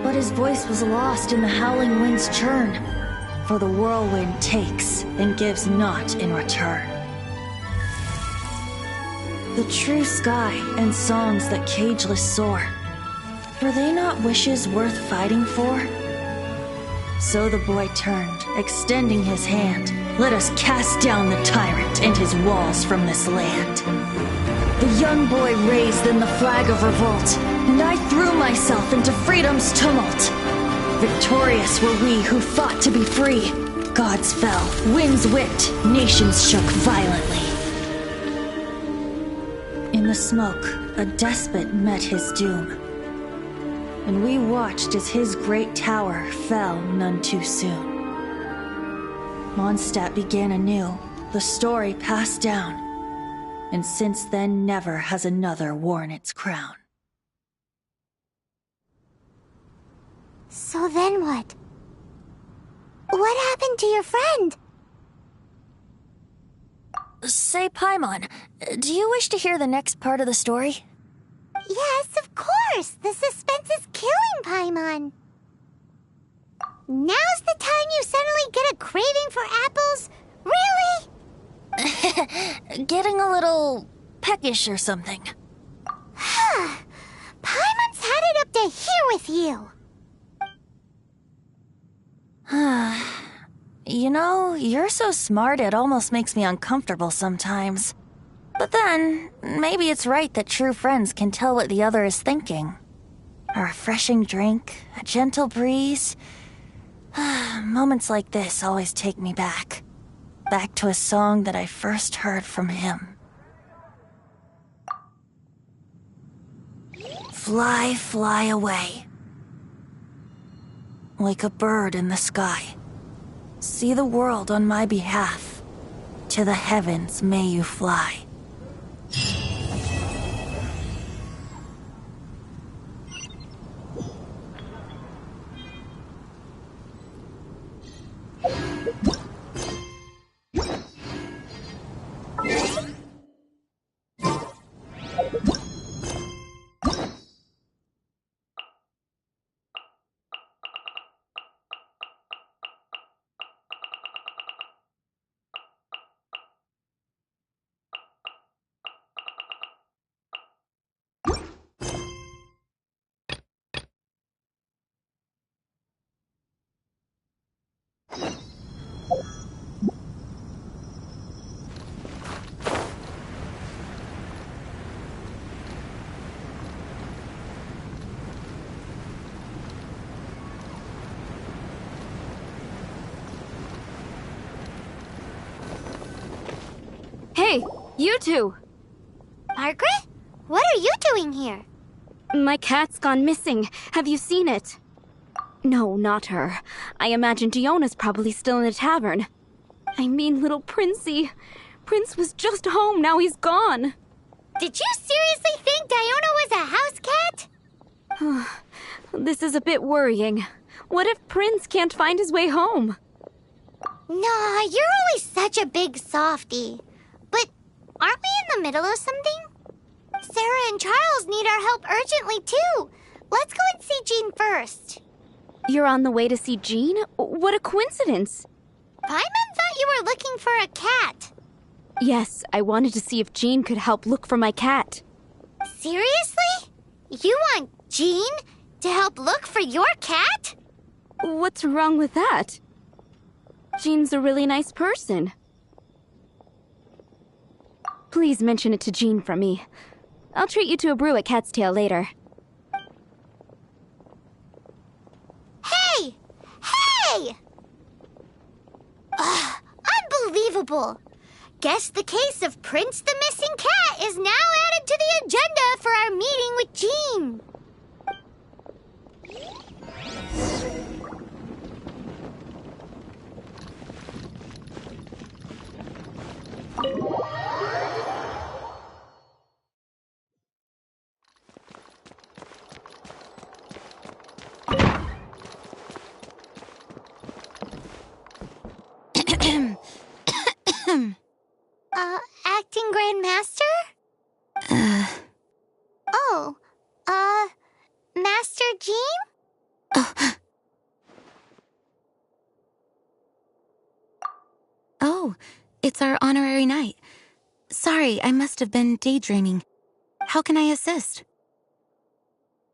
Speaker 2: But his voice was lost in the howling wind's churn, for the whirlwind takes and gives not in return. The true sky and songs that cageless soar, were they not wishes worth fighting for? So the boy turned, extending his hand. Let us cast down the tyrant and his walls from this land. The young boy raised then the flag of revolt, and I threw myself into freedom's tumult. Victorious were we who fought to be free. Gods fell, winds whipped, nations shook violently. In the smoke, a despot met his doom, and we watched as his great tower fell none too soon. Mondstadt began anew, the story passed down, and since then never has another worn its crown.
Speaker 3: So then what? What happened to your friend?
Speaker 2: Say, Paimon, do you wish to hear the next part of the story?
Speaker 3: Yes, of course! The suspense is killing, Paimon! Now's the time you suddenly get a craving for apples? Really?
Speaker 2: Getting a little peckish or something.
Speaker 3: Paimon's had it up to here with you!
Speaker 2: You know, you're so smart it almost makes me uncomfortable sometimes. But then, maybe it's right that true friends can tell what the other is thinking. A refreshing drink, a gentle breeze. Moments like this always take me back. Back to a song that I first heard from him. fly, fly away. Like a bird in the sky. See the world on my behalf. To the heavens may you fly.
Speaker 8: Hey, you two!
Speaker 3: Margaret? What are you doing here?
Speaker 8: My cat's gone missing. Have you seen it? No, not her. I imagine Diona's probably still in the tavern. I mean, little Princey. Prince was just home, now he's gone.
Speaker 3: Did you seriously think Diona was a house cat?
Speaker 8: This is a bit worrying. What if Prince can't find his way home?
Speaker 3: Nah, you're always such a big softie. But aren't we in the middle of something? Sarah and Charles need our help urgently, too. Let's go and see Jean first.
Speaker 8: You're on the way to see Jean? What a coincidence.
Speaker 3: Paimon thought you were looking for a cat.
Speaker 8: Yes, I wanted to see if Jean could help look for my cat.
Speaker 3: Seriously? You want Jean to help look for your cat?
Speaker 8: What's wrong with that? Jean's a really nice person. Please mention it to Jean from me. I'll treat you to a brew at Cat's Tail later.
Speaker 3: Hey! Hey! Unbelievable! Guess the case of Prince the Missing Cat is now added to the agenda for our meeting with Jean. Acting Grandmaster? Oh, Master Jean?
Speaker 12: Oh, it's our honorary knight. Sorry, I must have been daydreaming. How can I assist?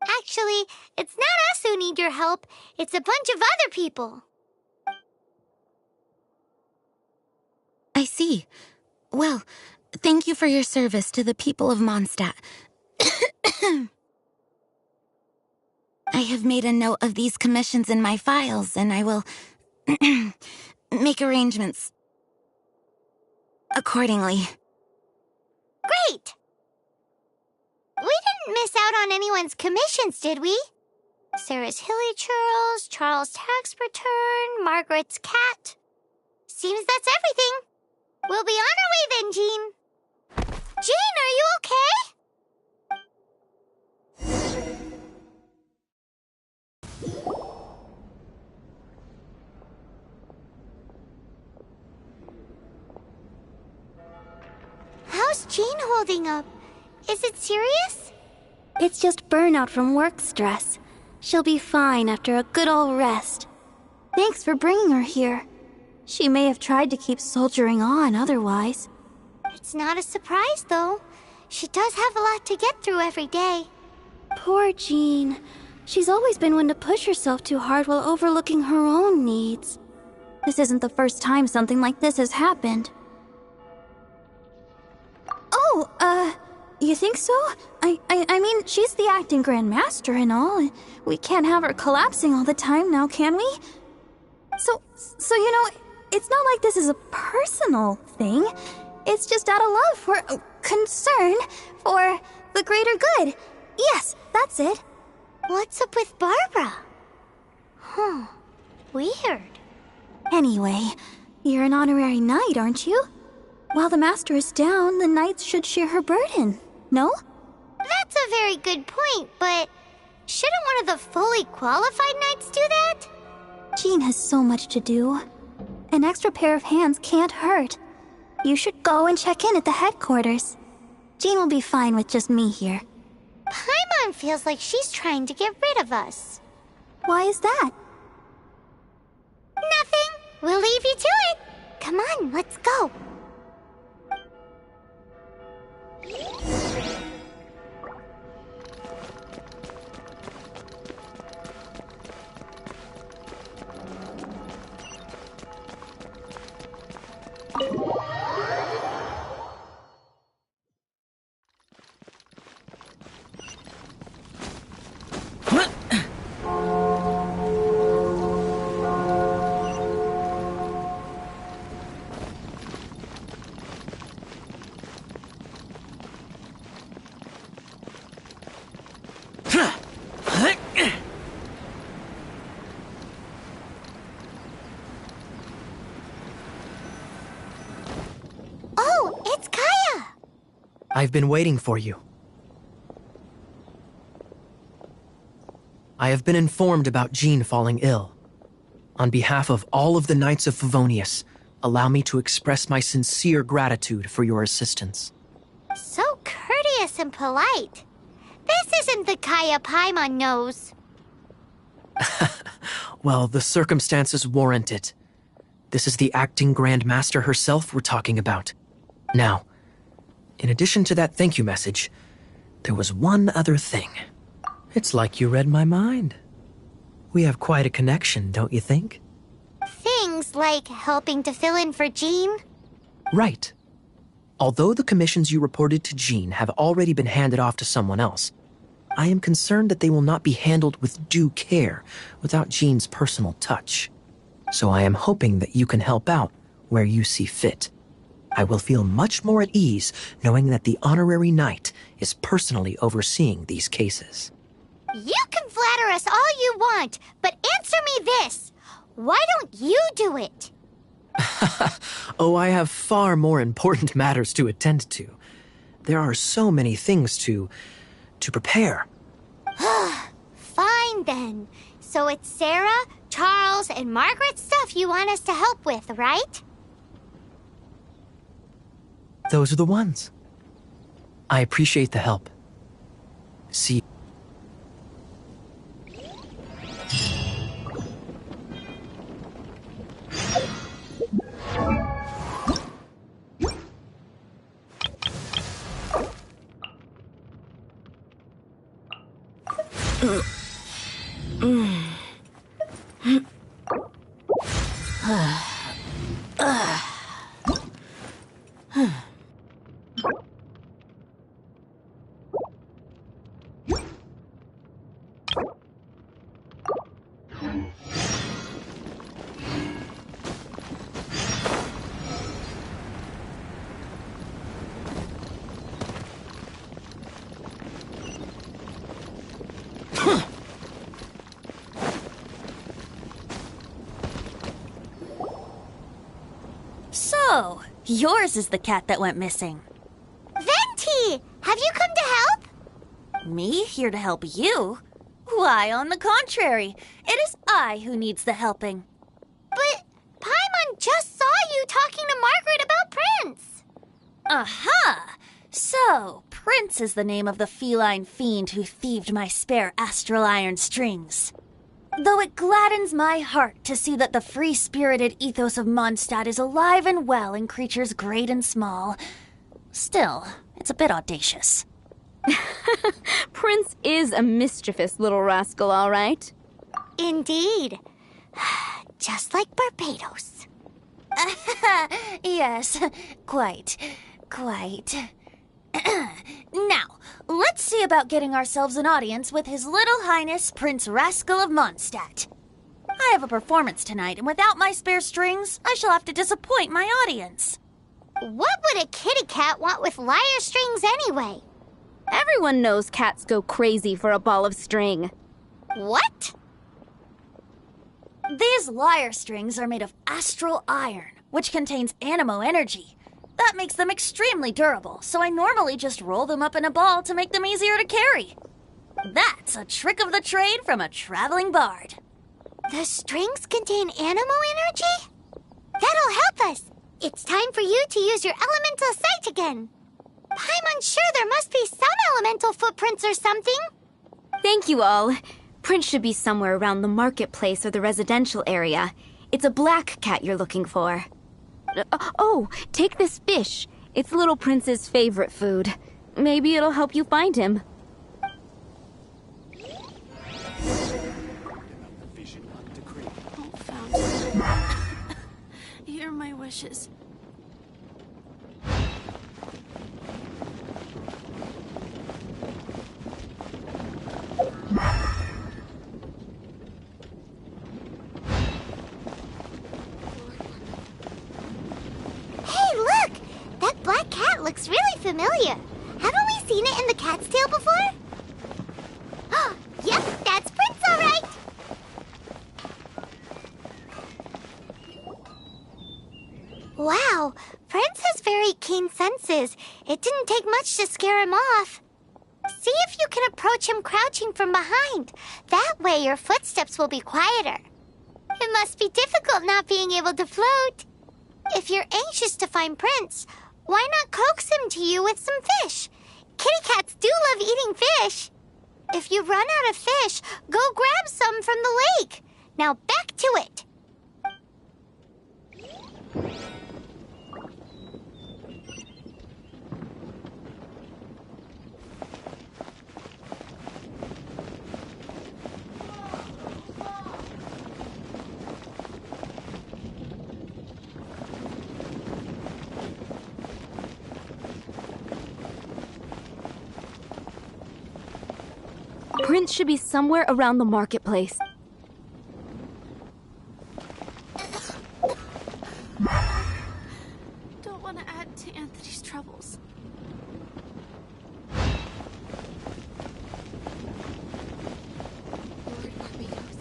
Speaker 3: Actually, it's not us who need your help. It's a bunch of other people.
Speaker 12: I see. Well, thank you for your service to the people of Mondstadt. I have made a note of these commissions in my files, and I will make arrangements accordingly.
Speaker 3: Great! We didn't miss out on anyone's commissions, did we? Sarah's hilly churls, Charles' tax return, Margaret's cat. Seems that's everything. We'll be on our way then, Jean. Jean, are you okay? How's Jean holding up? Is it serious?
Speaker 8: It's just burnout from work stress. She'll be fine after a good old rest. Thanks for bringing her here. She may have tried to keep soldiering on otherwise.
Speaker 3: It's not a surprise, though. She does have a lot to get through every day.
Speaker 8: Poor Jean. She's always been one to push herself too hard while overlooking her own needs. This isn't the first time something like this has happened. Oh, you think so? I mean, she's the acting Grandmaster and all. We can't have her collapsing all the time now, can we? So you know, it's not like this is a personal thing. It's just out of love for concern for the greater good.
Speaker 3: Yes, that's it. What's up with Barbara? Huh. Weird.
Speaker 13: Anyway, you're an honorary knight, aren't you? While the master is down, the knights should share her burden, no?
Speaker 3: That's a very good point, but shouldn't one of the fully qualified knights do that?
Speaker 13: Jean has so much to do. An extra pair of hands can't hurt. You should go and check in at the headquarters. Jean will be fine with just me here.
Speaker 3: Paimon feels like she's trying to get rid of us.
Speaker 13: Why is that?
Speaker 3: Nothing. We'll leave you to it. Come on, let's go. Oh, it's Kaya!
Speaker 4: I've been waiting for you. I have been informed about Jean falling ill. On behalf of all of the Knights of Favonius, allow me to express my sincere gratitude for your assistance.
Speaker 3: So courteous and polite. This isn't the Kaya Paimon knows.
Speaker 4: Well, the circumstances warrant it. This is the acting Grand Master herself we're talking about. Now, in addition to that thank you message, there was one other thing. It's like you read my mind. We have quite a connection, don't you think?
Speaker 3: Things like helping to fill in for Jean?
Speaker 4: Right. Although the commissions you reported to Jean have already been handed off to someone else, I am concerned that they will not be handled with due care without Jean's personal touch. So I am hoping that you can help out where you see fit. I will feel much more at ease knowing that the honorary knight is personally overseeing these cases.
Speaker 3: You can flatter us all you want, but answer me this. Why don't you do it?
Speaker 4: Oh, I have far more important matters to attend to. There are so many things to prepare.
Speaker 3: Fine then. So it's Sarah, Charles, and Margaret's stuff you want us to help with, right?
Speaker 4: Those are the ones. I appreciate the help. See.
Speaker 2: So, yours is the cat that went missing.
Speaker 3: Venti! Have you come to help?
Speaker 2: Me here to help you? Why, on the contrary, it is I who needs the helping.
Speaker 3: But Paimon just saw you talking to Margaret about Prince.
Speaker 2: Aha! So, Prince is the name of the feline fiend who thieved my spare astral iron strings. Though it gladdens my heart to see that the free-spirited ethos of Mondstadt is alive and well in creatures great and small, still, it's a bit audacious.
Speaker 8: Prince is a mischievous little rascal, all right.
Speaker 3: Indeed. Just like Barbados.
Speaker 2: Yes, quite. Now, let's see about getting ourselves an audience with His Little Highness Prince Rascal of Mondstadt. I have a performance tonight, and without my spare strings, I shall have to disappoint my audience.
Speaker 3: What would a kitty cat want with lyre strings anyway?
Speaker 8: Everyone knows cats go crazy for a ball of string.
Speaker 3: What?
Speaker 2: These lyre strings are made of astral iron, which contains animo energy. That makes them extremely durable, so I normally just roll them up in a ball to make them easier to carry. That's a trick of the trade from a traveling bard.
Speaker 3: The strings contain animo energy? That'll help us. It's time for you to use your elemental sight again. I'm unsure, there must be some elemental footprints or something.
Speaker 8: Thank you all. Prince should be somewhere around the marketplace or the residential area. It's a black cat you're looking for. Oh, take this fish. It's Little Prince's favorite food. Maybe it'll help you find him.
Speaker 1: Oh, found Hear my wishes.
Speaker 3: Hey, look! That black cat looks really familiar. Haven't we seen it in the cat's tail before? Oh, yep, that's Prince, all right. Wow, Prince has very keen senses. It didn't take much to scare him off. See if you can approach him crouching from behind. That way your footsteps will be quieter. It must be difficult not being able to float. If you're anxious to find Prince, why not coax him to you with some fish? Kitty cats do love eating fish. If you run out of fish, go grab some from the lake. Now back to it.
Speaker 8: Prince should be somewhere around the marketplace.
Speaker 1: Don't want to add to Anthony's troubles. Lord Barbados.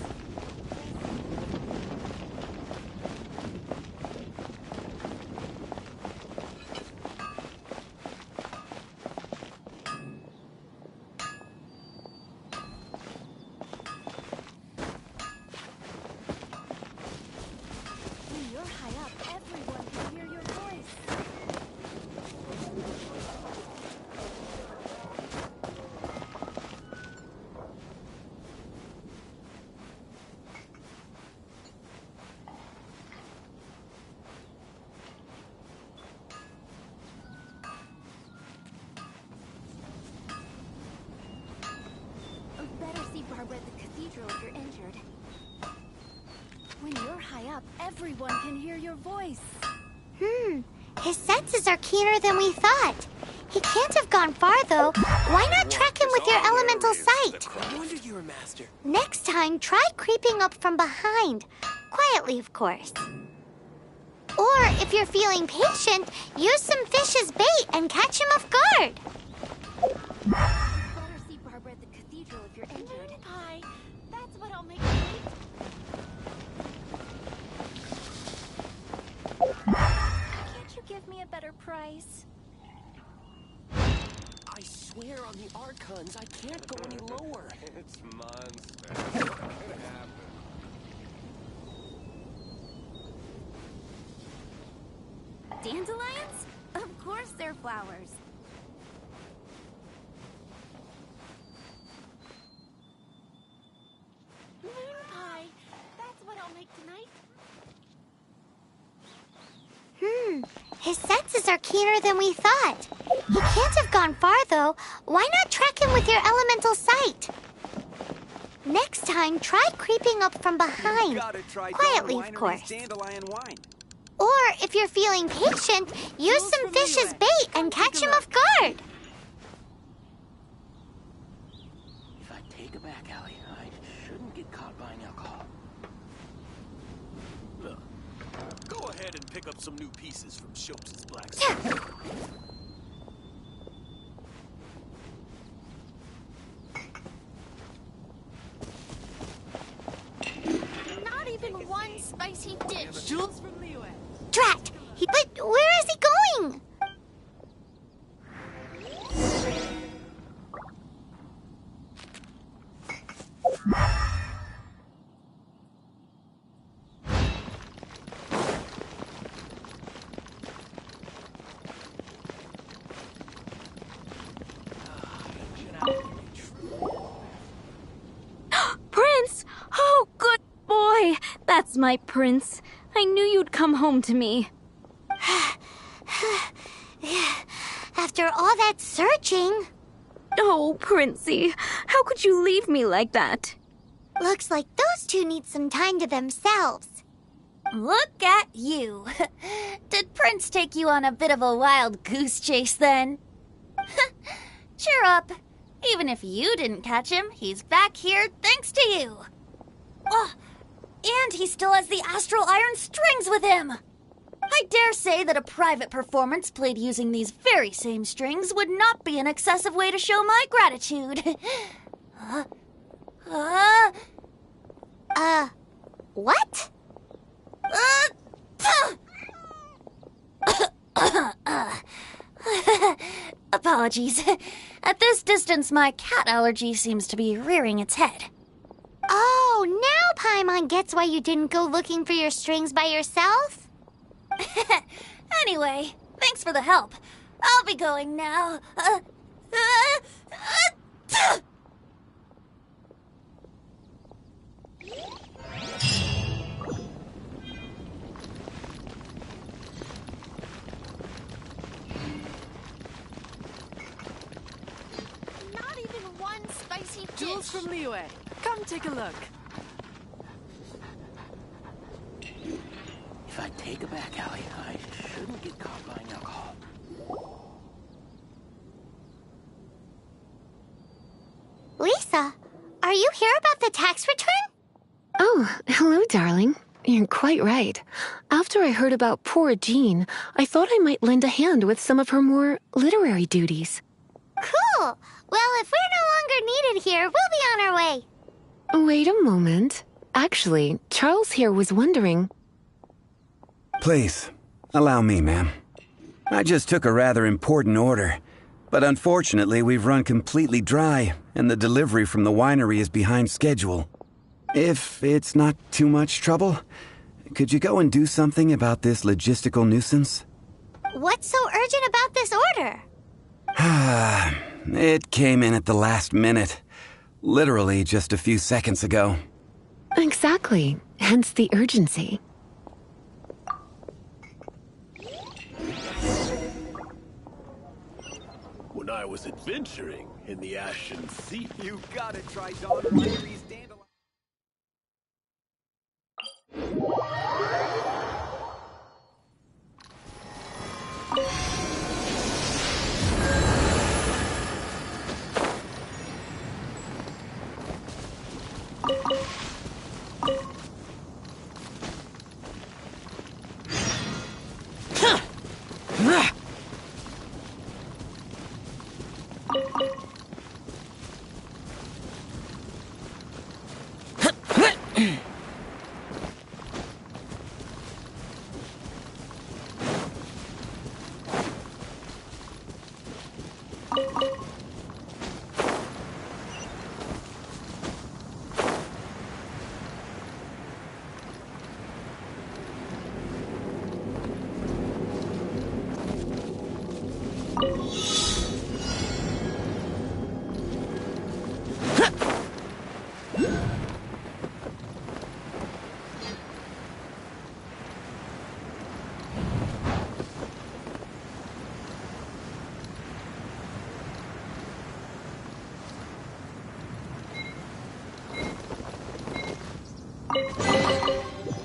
Speaker 1: When you're high up, everyone can hear your voice. Better see Barbara at the cathedral if you're injured. When you're high up, everyone can hear your voice.
Speaker 3: His senses are keener than we thought. He can't have gone far, though. Why not track him with your elemental sight?
Speaker 5: No wonder you're a master.
Speaker 3: Next time, try creeping up from behind. Quietly, of course. Or, if you're feeling patient, use some fish as bait and catch him off guard.
Speaker 1: Better see Barbara at the cathedral if you're injured. Hi, that's what I'll make you eat.
Speaker 2: Can't you give me a better price?
Speaker 5: I swear on the Archons, I can't go any lower.
Speaker 14: It's monster. What could happen?
Speaker 8: Dandelions? Of course they're flowers.
Speaker 1: Moon pie, that's what I'll make tonight.
Speaker 3: His senses are keener than we thought. He can't have gone far, though. Why not track him with your elemental sight? Next time, try creeping up from behind. Quietly, of course.
Speaker 11: Dandelion wine.
Speaker 3: Or, if you're feeling patient, use some fish as bait and catch him off guard.
Speaker 5: If I take a back alley, I shouldn't get caught buying alcohol.
Speaker 14: Look, go ahead and pick up some new pieces from Schultz's blacksmith.
Speaker 8: my prince. I knew you'd come home to me.
Speaker 3: After all that searching...
Speaker 8: Oh, Princey, how could you leave me like that?
Speaker 3: Looks like those two need some time to themselves.
Speaker 2: Look at you. Did Prince take you on a bit of a wild goose chase then? Cheer up. Even if you didn't catch him, he's back here thanks to you. Oh, and he still has the astral iron strings with him. I dare say that a private performance played using these very same strings would not be an excessive way to show my gratitude.
Speaker 3: What?
Speaker 2: Apologies. At this distance, my cat allergy seems to be rearing its head.
Speaker 3: Oh, now Paimon gets why you didn't go looking for your strings by yourself?
Speaker 2: Anyway, thanks for the help. I'll be going now.
Speaker 1: Not even one spicy dish.
Speaker 15: Jules from Liyue. Come take a look.
Speaker 10: If I take a back alley, I shouldn't get caught buying alcohol.
Speaker 3: Lisa, are you here about the tax return?
Speaker 16: Oh, hello, darling. You're quite right. After I heard about poor Jean, I thought I might lend a hand with some of her more literary duties.
Speaker 3: Cool. Well, if we're no longer needed here, we'll be on our way.
Speaker 16: Wait a moment. Actually, Charles here was wondering...
Speaker 11: Please, allow me, ma'am. I just took a rather important order, but unfortunately we've run completely dry, and the delivery from the winery is behind schedule. If it's not too much trouble, could you go and do something about this logistical nuisance?
Speaker 3: What's so urgent about this order?
Speaker 11: It came in at the last minute. Literally just a few seconds ago.
Speaker 16: Exactly. Hence the urgency.
Speaker 14: When I was adventuring in the Ashen Sea.
Speaker 9: You gotta try Dollar Winery's dandelion.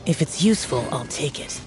Speaker 4: If it's useful, I'll take it.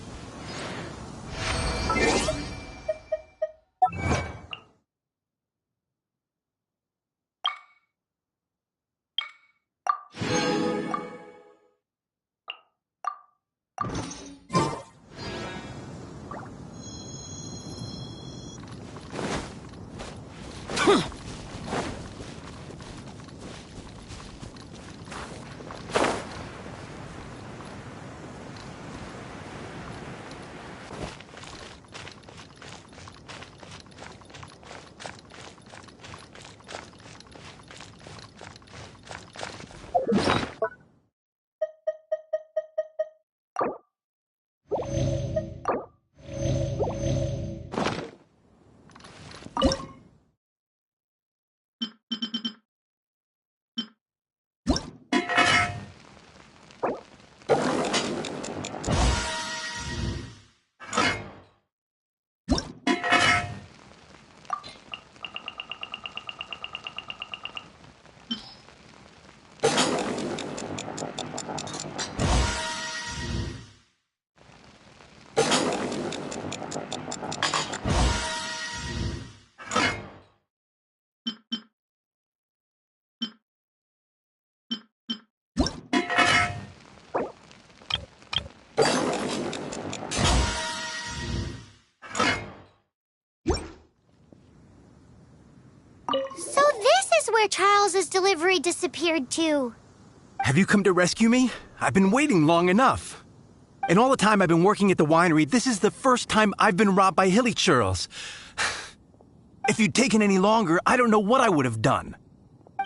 Speaker 3: So this is where Charles's delivery disappeared to.
Speaker 17: Have you come to rescue me? I've been waiting long enough. In all the time I've been working at the winery, this is the first time I've been robbed by hilly churls. If you'd taken any longer, I don't know what I would have done.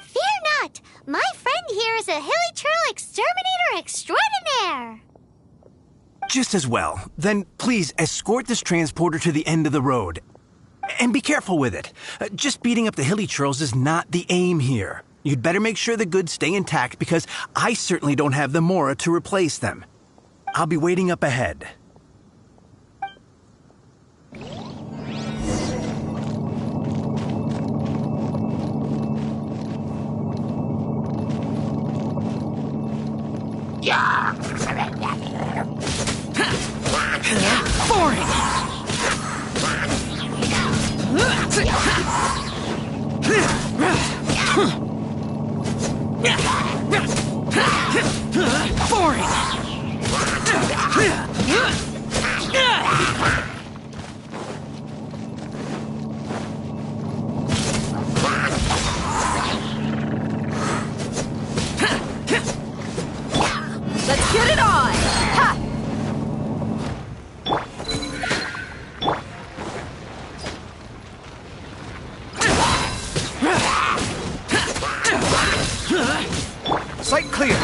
Speaker 3: Fear not! My friend here is a hilly churl exterminator extraordinaire!
Speaker 17: Just as well. Then please escort this transporter to the end of the road. And be careful with it. Just beating up the hilly churls is not the aim here. You'd better make sure the goods stay intact because I certainly don't have the Mora to replace them. I'll be waiting up ahead.
Speaker 18: Boring! Boring!
Speaker 15: Let's get it on! Ha!
Speaker 17: Sight clear!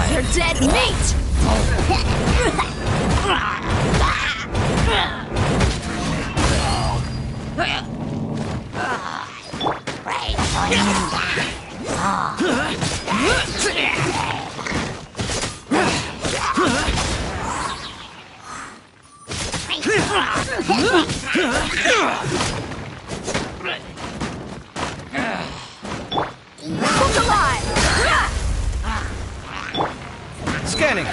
Speaker 15: They're dead meat! Cook alive!
Speaker 17: Scanning!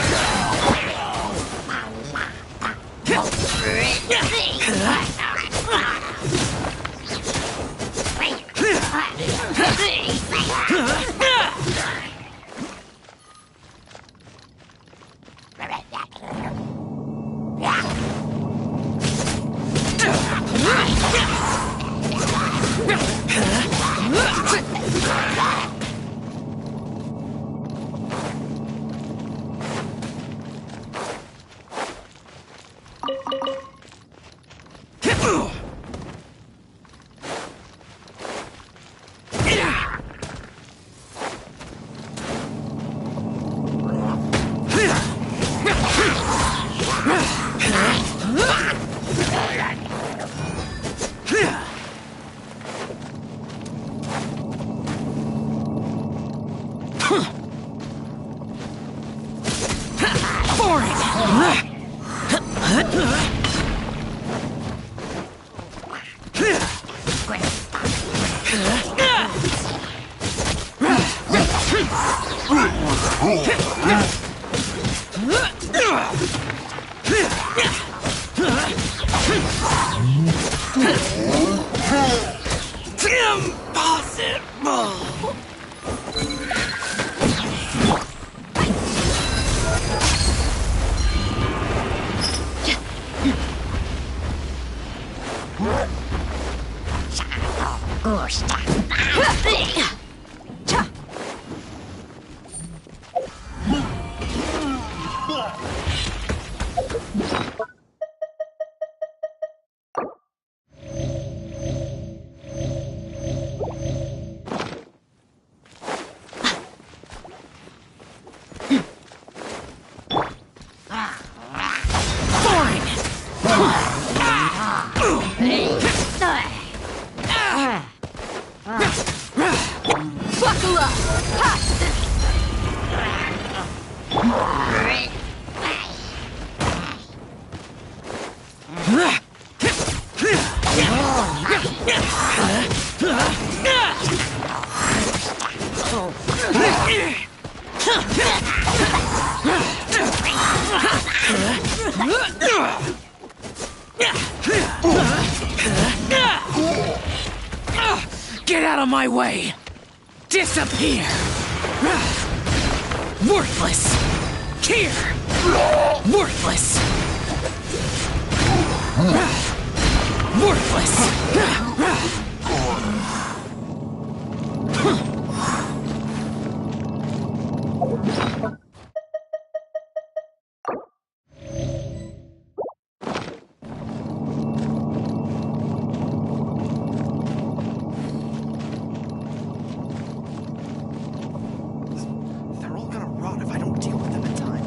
Speaker 18: Impossible!
Speaker 15: Buckle up! Ha! Get out of my way! Disappear! Worthless! Here! Worthless! Worthless!
Speaker 4: They're all gonna rot if I don't deal with them in time.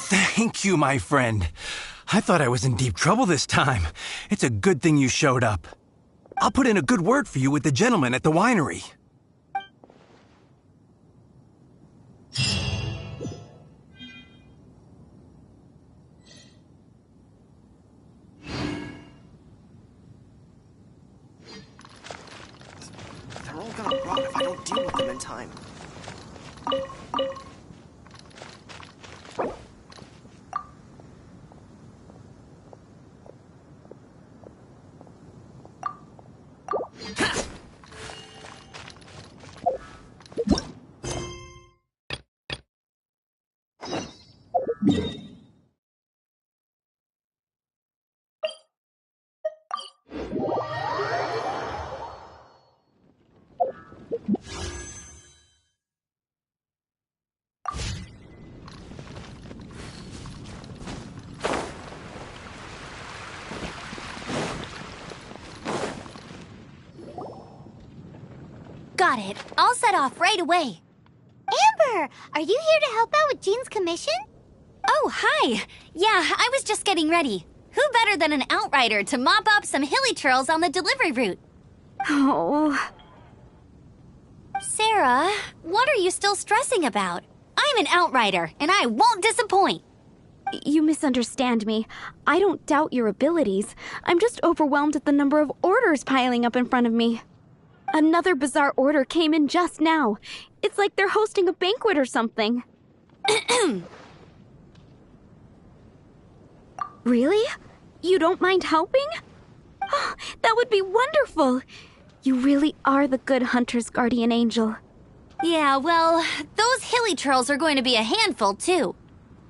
Speaker 17: Thank you, my friend. I thought I was in deep trouble this time. It's a good thing you showed up. I'll put in a good word for you with the gentleman at the winery.
Speaker 4: They're all gonna rot if I don't deal with them in time.
Speaker 2: Got it. I'll set off right away.
Speaker 3: Amber, are you here to help out with Jean's commission?
Speaker 2: Oh, hi. Yeah, I was just getting ready. Who better than an outrider to mop up some hilly trails on the delivery route?
Speaker 8: Oh.
Speaker 2: Sarah, what are you still stressing about? I'm an outrider, and I won't disappoint.
Speaker 8: You misunderstand me. I don't doubt your abilities. I'm just overwhelmed at the number of orders piling up in front of me. Another bizarre order came in just now. It's like they're hosting a banquet or something. Really? You don't mind helping? Oh, that would be wonderful. You really are the good hunter's guardian angel.
Speaker 2: Yeah, well, those hilly trails are going to be a handful, too.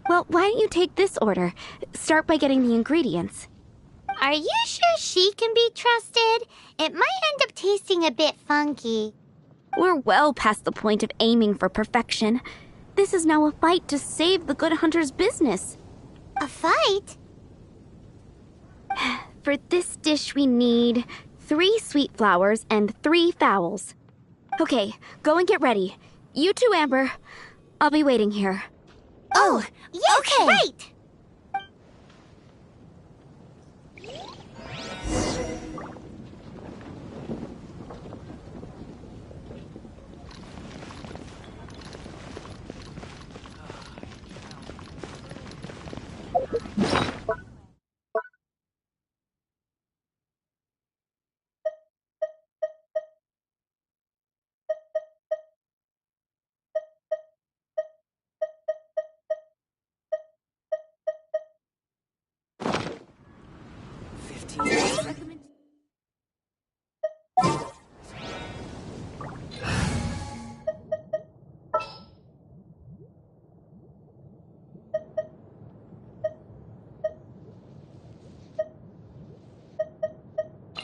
Speaker 8: Well, why don't you take this order? Start by getting the ingredients.
Speaker 3: Are you sure she can be trusted? It might end up tasting a bit funky.
Speaker 8: We're well past the point of aiming for perfection. This is now a fight to save the good hunter's business.
Speaker 3: A fight?
Speaker 8: For this dish we need 3 sweet flowers and 3 fowls. Okay, go and get ready. You too, Amber. I'll be waiting here.
Speaker 3: Oh, yes,
Speaker 2: okay.
Speaker 3: Right!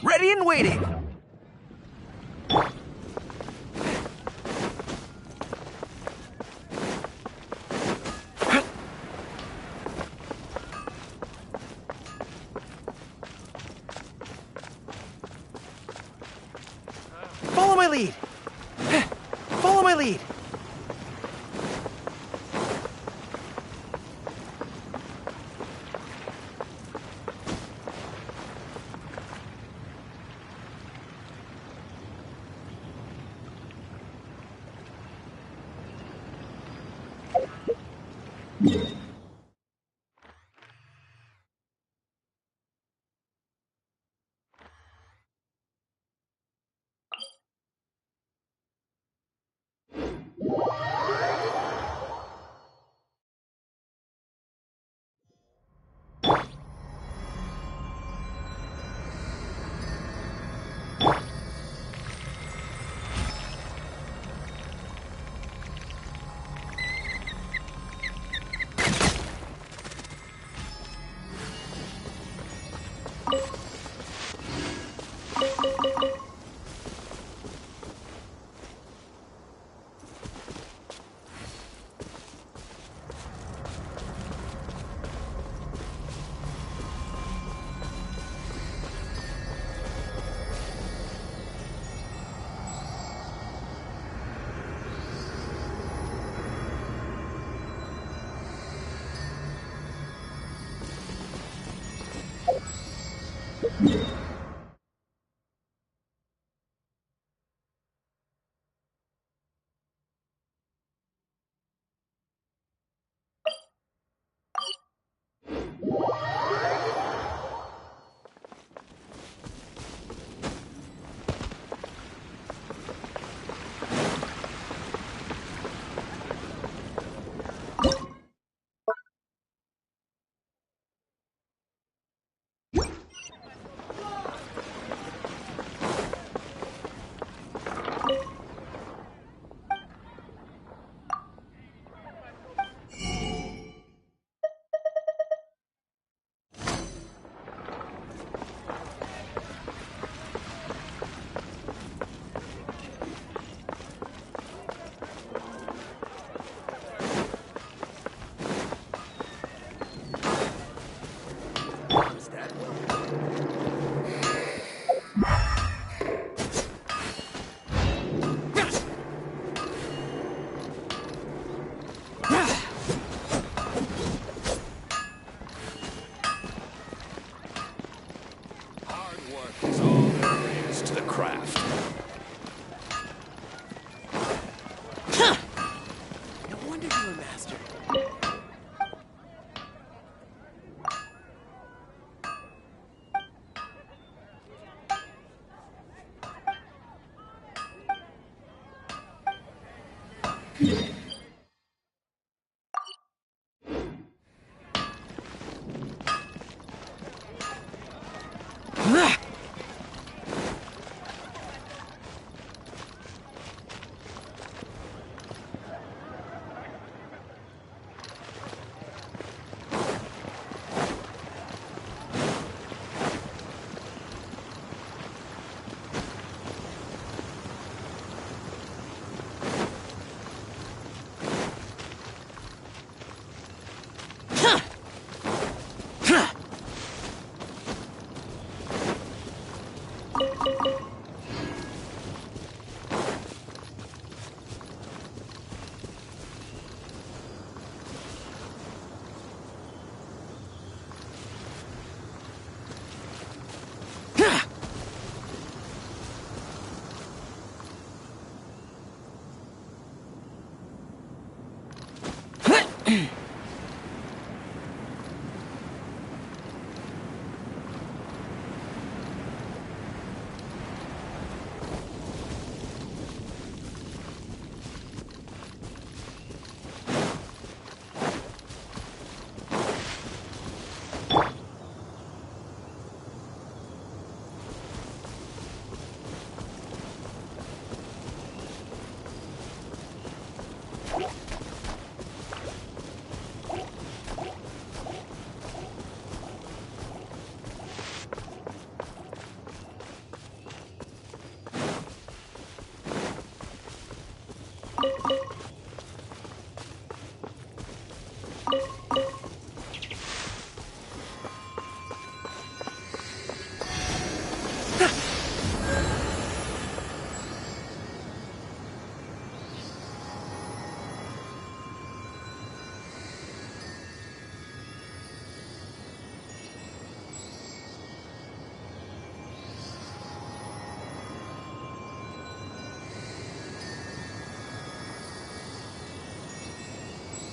Speaker 17: Ready and waiting!
Speaker 4: Follow my lead! Follow my lead!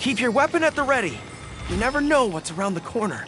Speaker 4: Keep your weapon at the ready. You never know what's around the corner.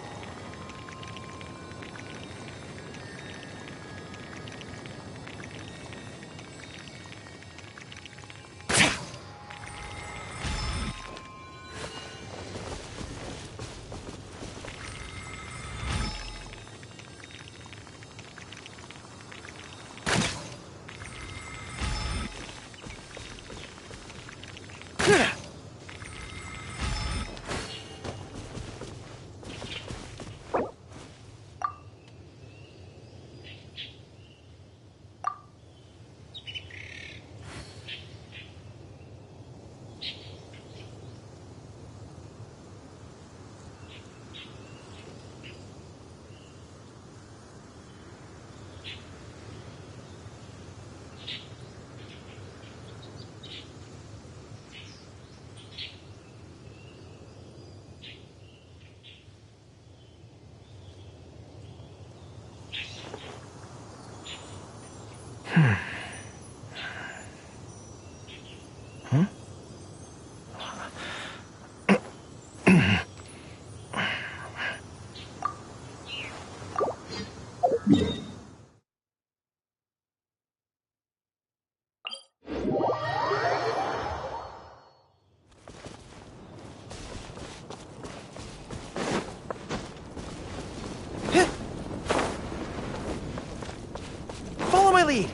Speaker 4: Huh?
Speaker 17: Follow my lead.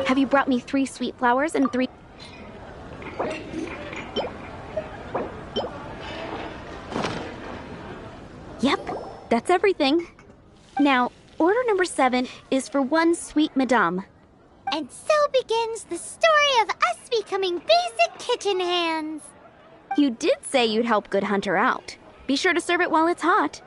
Speaker 8: Have you brought me 3 sweet flowers and 3... Yep, that's everything. Now, order number 7 is for 1 sweet madame.
Speaker 3: And so begins the story of us becoming basic kitchen hands.
Speaker 8: You did say you'd help Good Hunter out. Be sure to serve it while it's hot.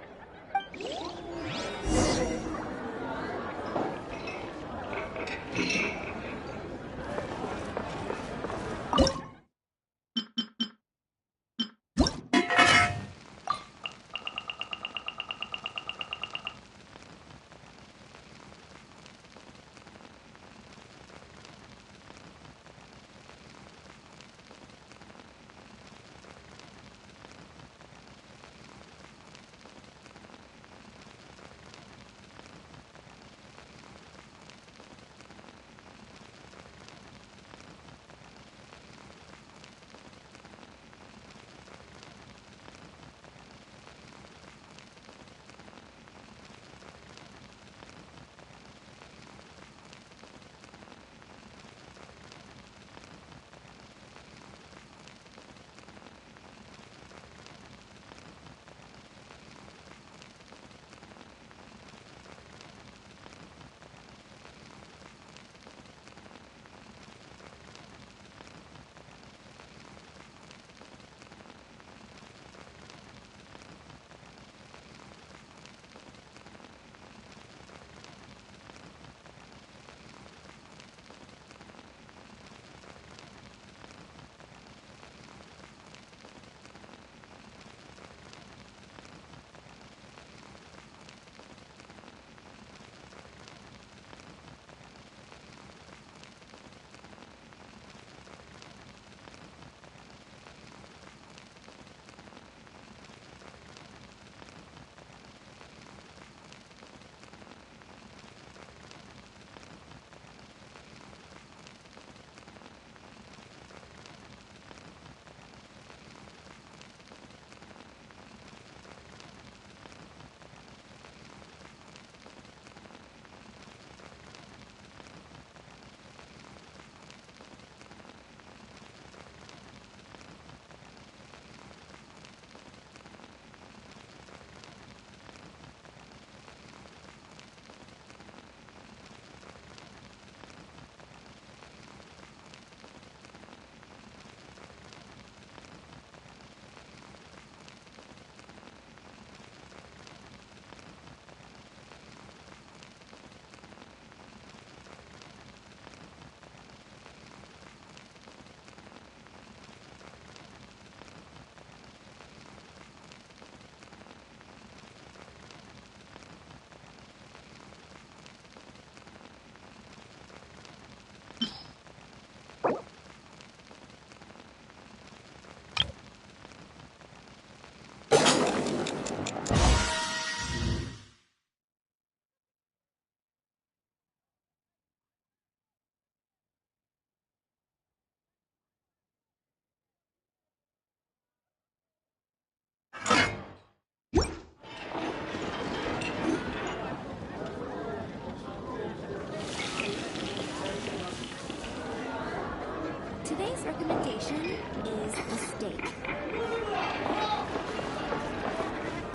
Speaker 1: chef's recommendation is the steak.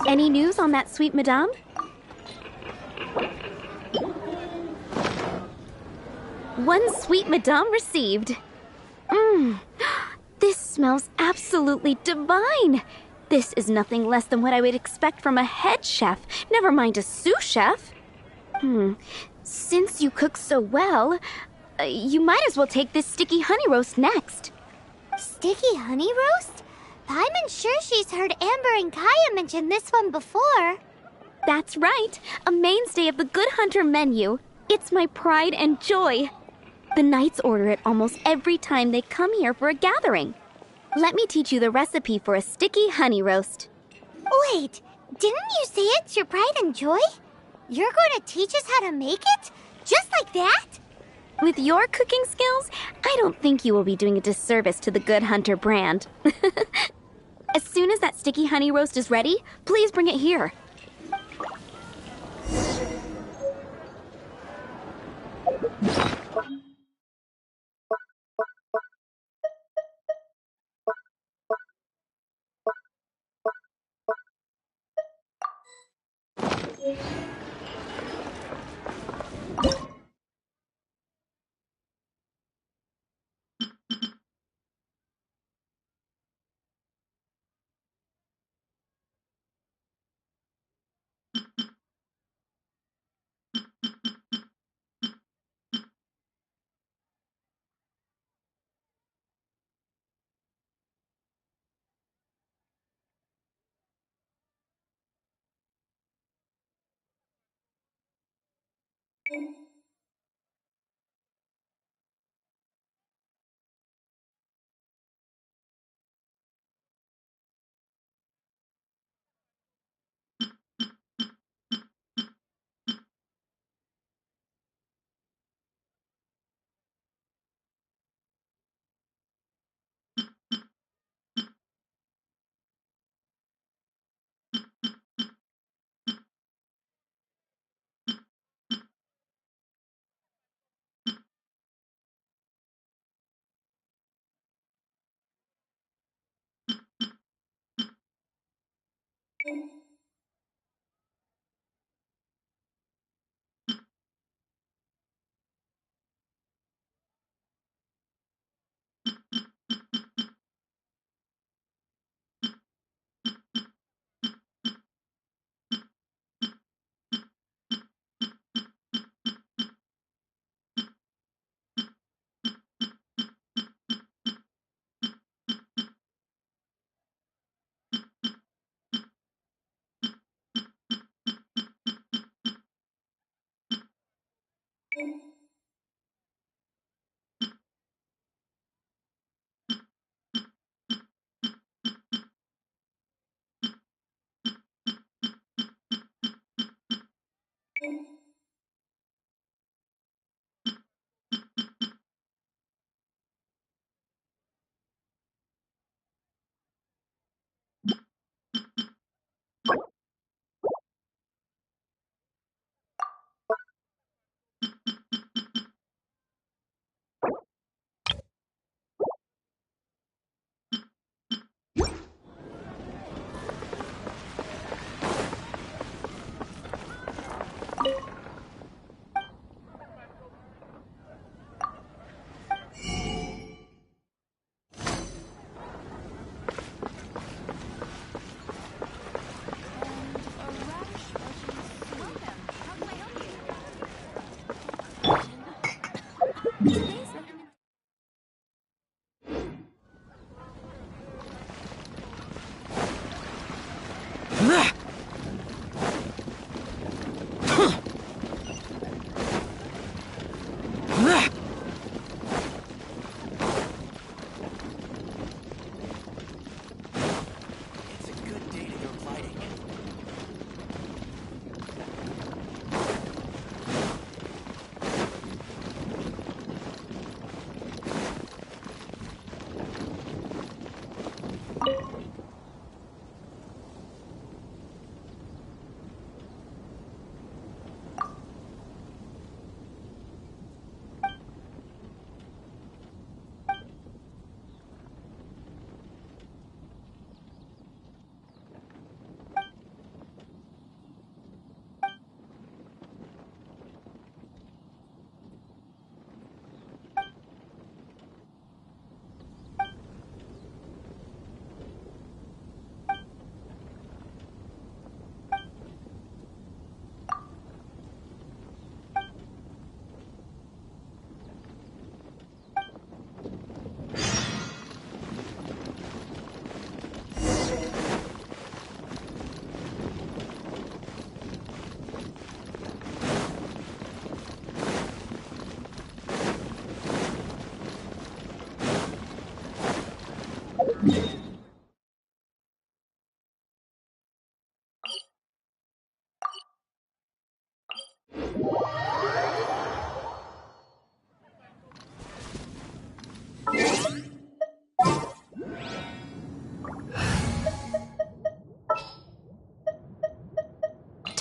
Speaker 8: Any news on that sweet madame? One sweet madame received. This smells absolutely divine. This is nothing less than what I would expect from a head chef, never mind a sous chef. Since you cook so well, you might as well take this sticky honey roast next.
Speaker 3: Sticky honey roast? I'm sure she's heard Amber and Kaya mention this one before.
Speaker 8: That's right, a mainstay of the Good Hunter menu. It's my pride and joy. The knights order it almost every time they come here for a gathering. Let me teach you the recipe for a sticky honey roast.
Speaker 3: Wait, didn't you say it's your pride and joy? You're going to teach us how to make it? Just like that?
Speaker 8: With your cooking skills, I don't think you will be doing a disservice to the Good Hunter brand. As soon as that sticky honey roast is ready, please bring it here.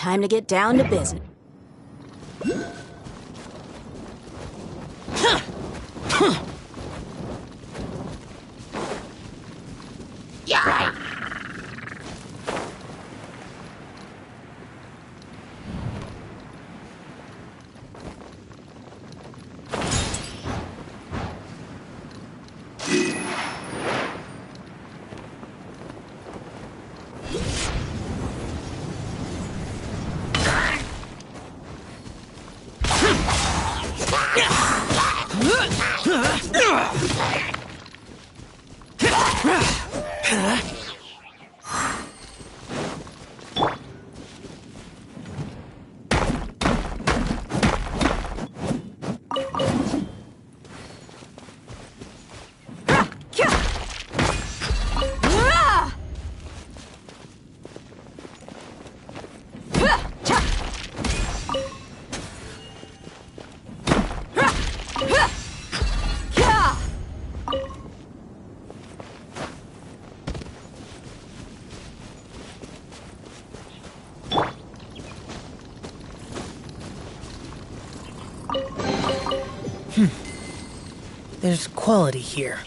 Speaker 7: time to get down to business.
Speaker 15: Yeah.
Speaker 19: There's quality here.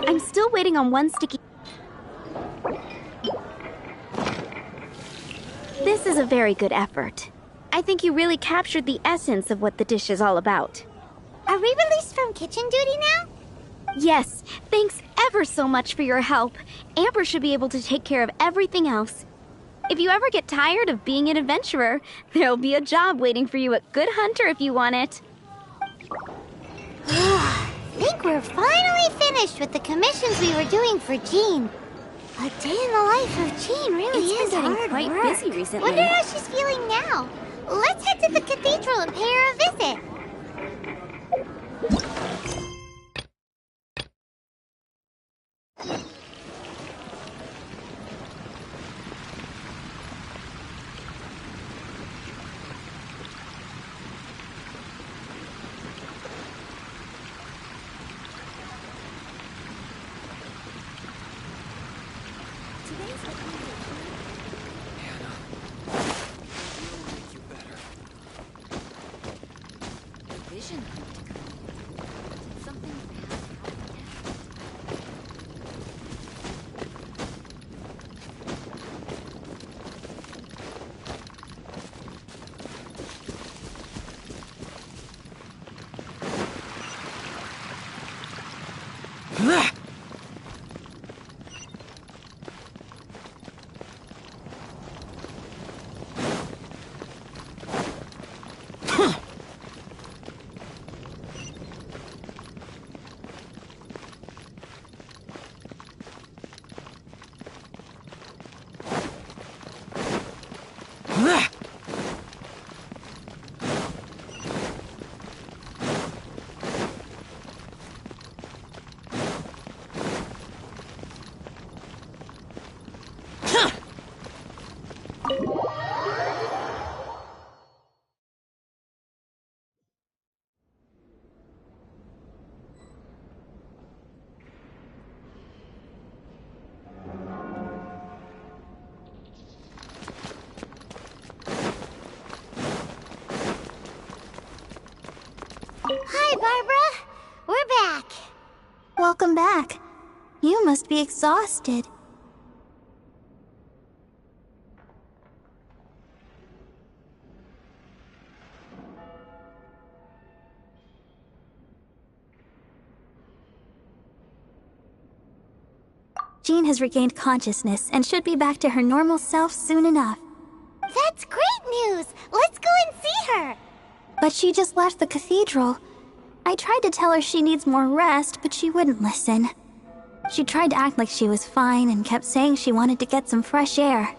Speaker 8: I'm still waiting on one sticky... This is a very good effort. I think you really captured the essence of what the dish is all about.
Speaker 3: Are we released from kitchen duty now?
Speaker 8: Yes, thanks ever so much for your help. Amber should be able to take care of everything else. If you ever get tired of being an adventurer, there'll be a job waiting for you at Good Hunter if you want it.
Speaker 3: I think we're finally finished with the commissions we were doing for Jean. A day in the life of Jean really
Speaker 8: It's
Speaker 3: is
Speaker 8: been getting
Speaker 3: hard
Speaker 8: quite
Speaker 3: work.
Speaker 8: busy recently.
Speaker 3: Wonder how she's feeling now. Let's head to the cathedral and pay her a visit.
Speaker 13: Welcome back. You must be exhausted. Jean has regained consciousness and should be back to her normal self soon enough.
Speaker 3: That's great news! Let's go and see her!
Speaker 13: But she just left the cathedral. I tried to tell her she needs more rest, but she wouldn't listen. She tried to act like she was fine and kept saying she wanted to get some fresh air.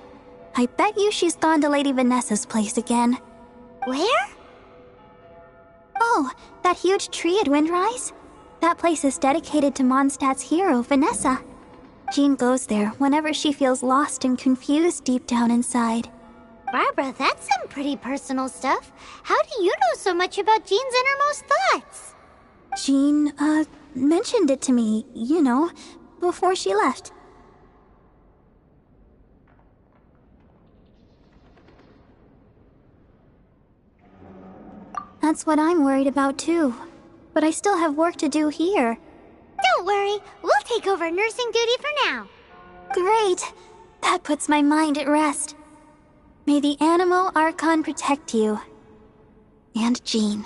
Speaker 13: I bet you she's gone to Lady Vanessa's place again.
Speaker 3: Where?
Speaker 13: Oh, that huge tree at Windrise? That place is dedicated to Mondstadt's hero, Vanessa. Jean goes there whenever she feels lost and confused deep down inside.
Speaker 3: Barbara, that's some pretty personal stuff. How do you know so much about Jean's innermost thoughts?
Speaker 13: Jean, mentioned it to me, you know, before she left. That's what I'm worried about too. But I still have work to do here.
Speaker 3: Don't worry, we'll take over nursing duty for now.
Speaker 13: Great! That puts my mind at rest. May the Animo Archon protect you. And Jean.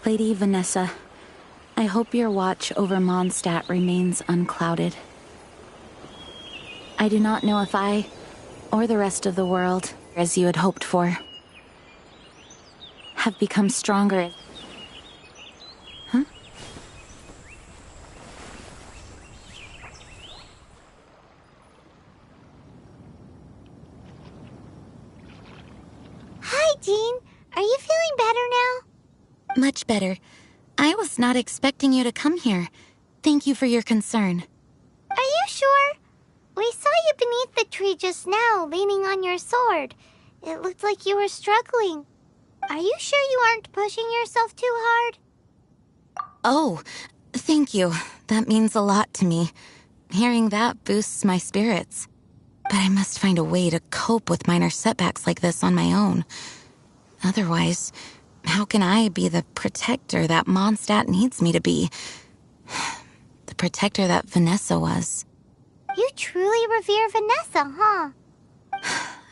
Speaker 12: Lady Vanessa, I hope your watch over Mondstadt remains unclouded. I do not know if I, or the rest of the world, as you had hoped for, have become stronger. Huh?
Speaker 3: Hi, Jean. Are you feeling better now?
Speaker 12: Much better. I was not expecting you to come here. Thank you for your concern.
Speaker 3: Are you sure? We saw you beneath the tree just now, leaning on your sword. It looked like you were struggling. Are you sure you aren't pushing yourself too hard?
Speaker 12: Oh, thank you. That means a lot to me. Hearing that boosts my spirits. But I must find a way to cope with minor setbacks like this on my own. Otherwise, how can I be the protector that Mondstadt needs me to be? The protector that Vanessa was.
Speaker 3: You truly revere Vanessa, huh?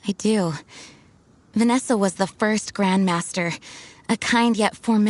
Speaker 12: I do. Vanessa was the first Grandmaster, a kind yet formidable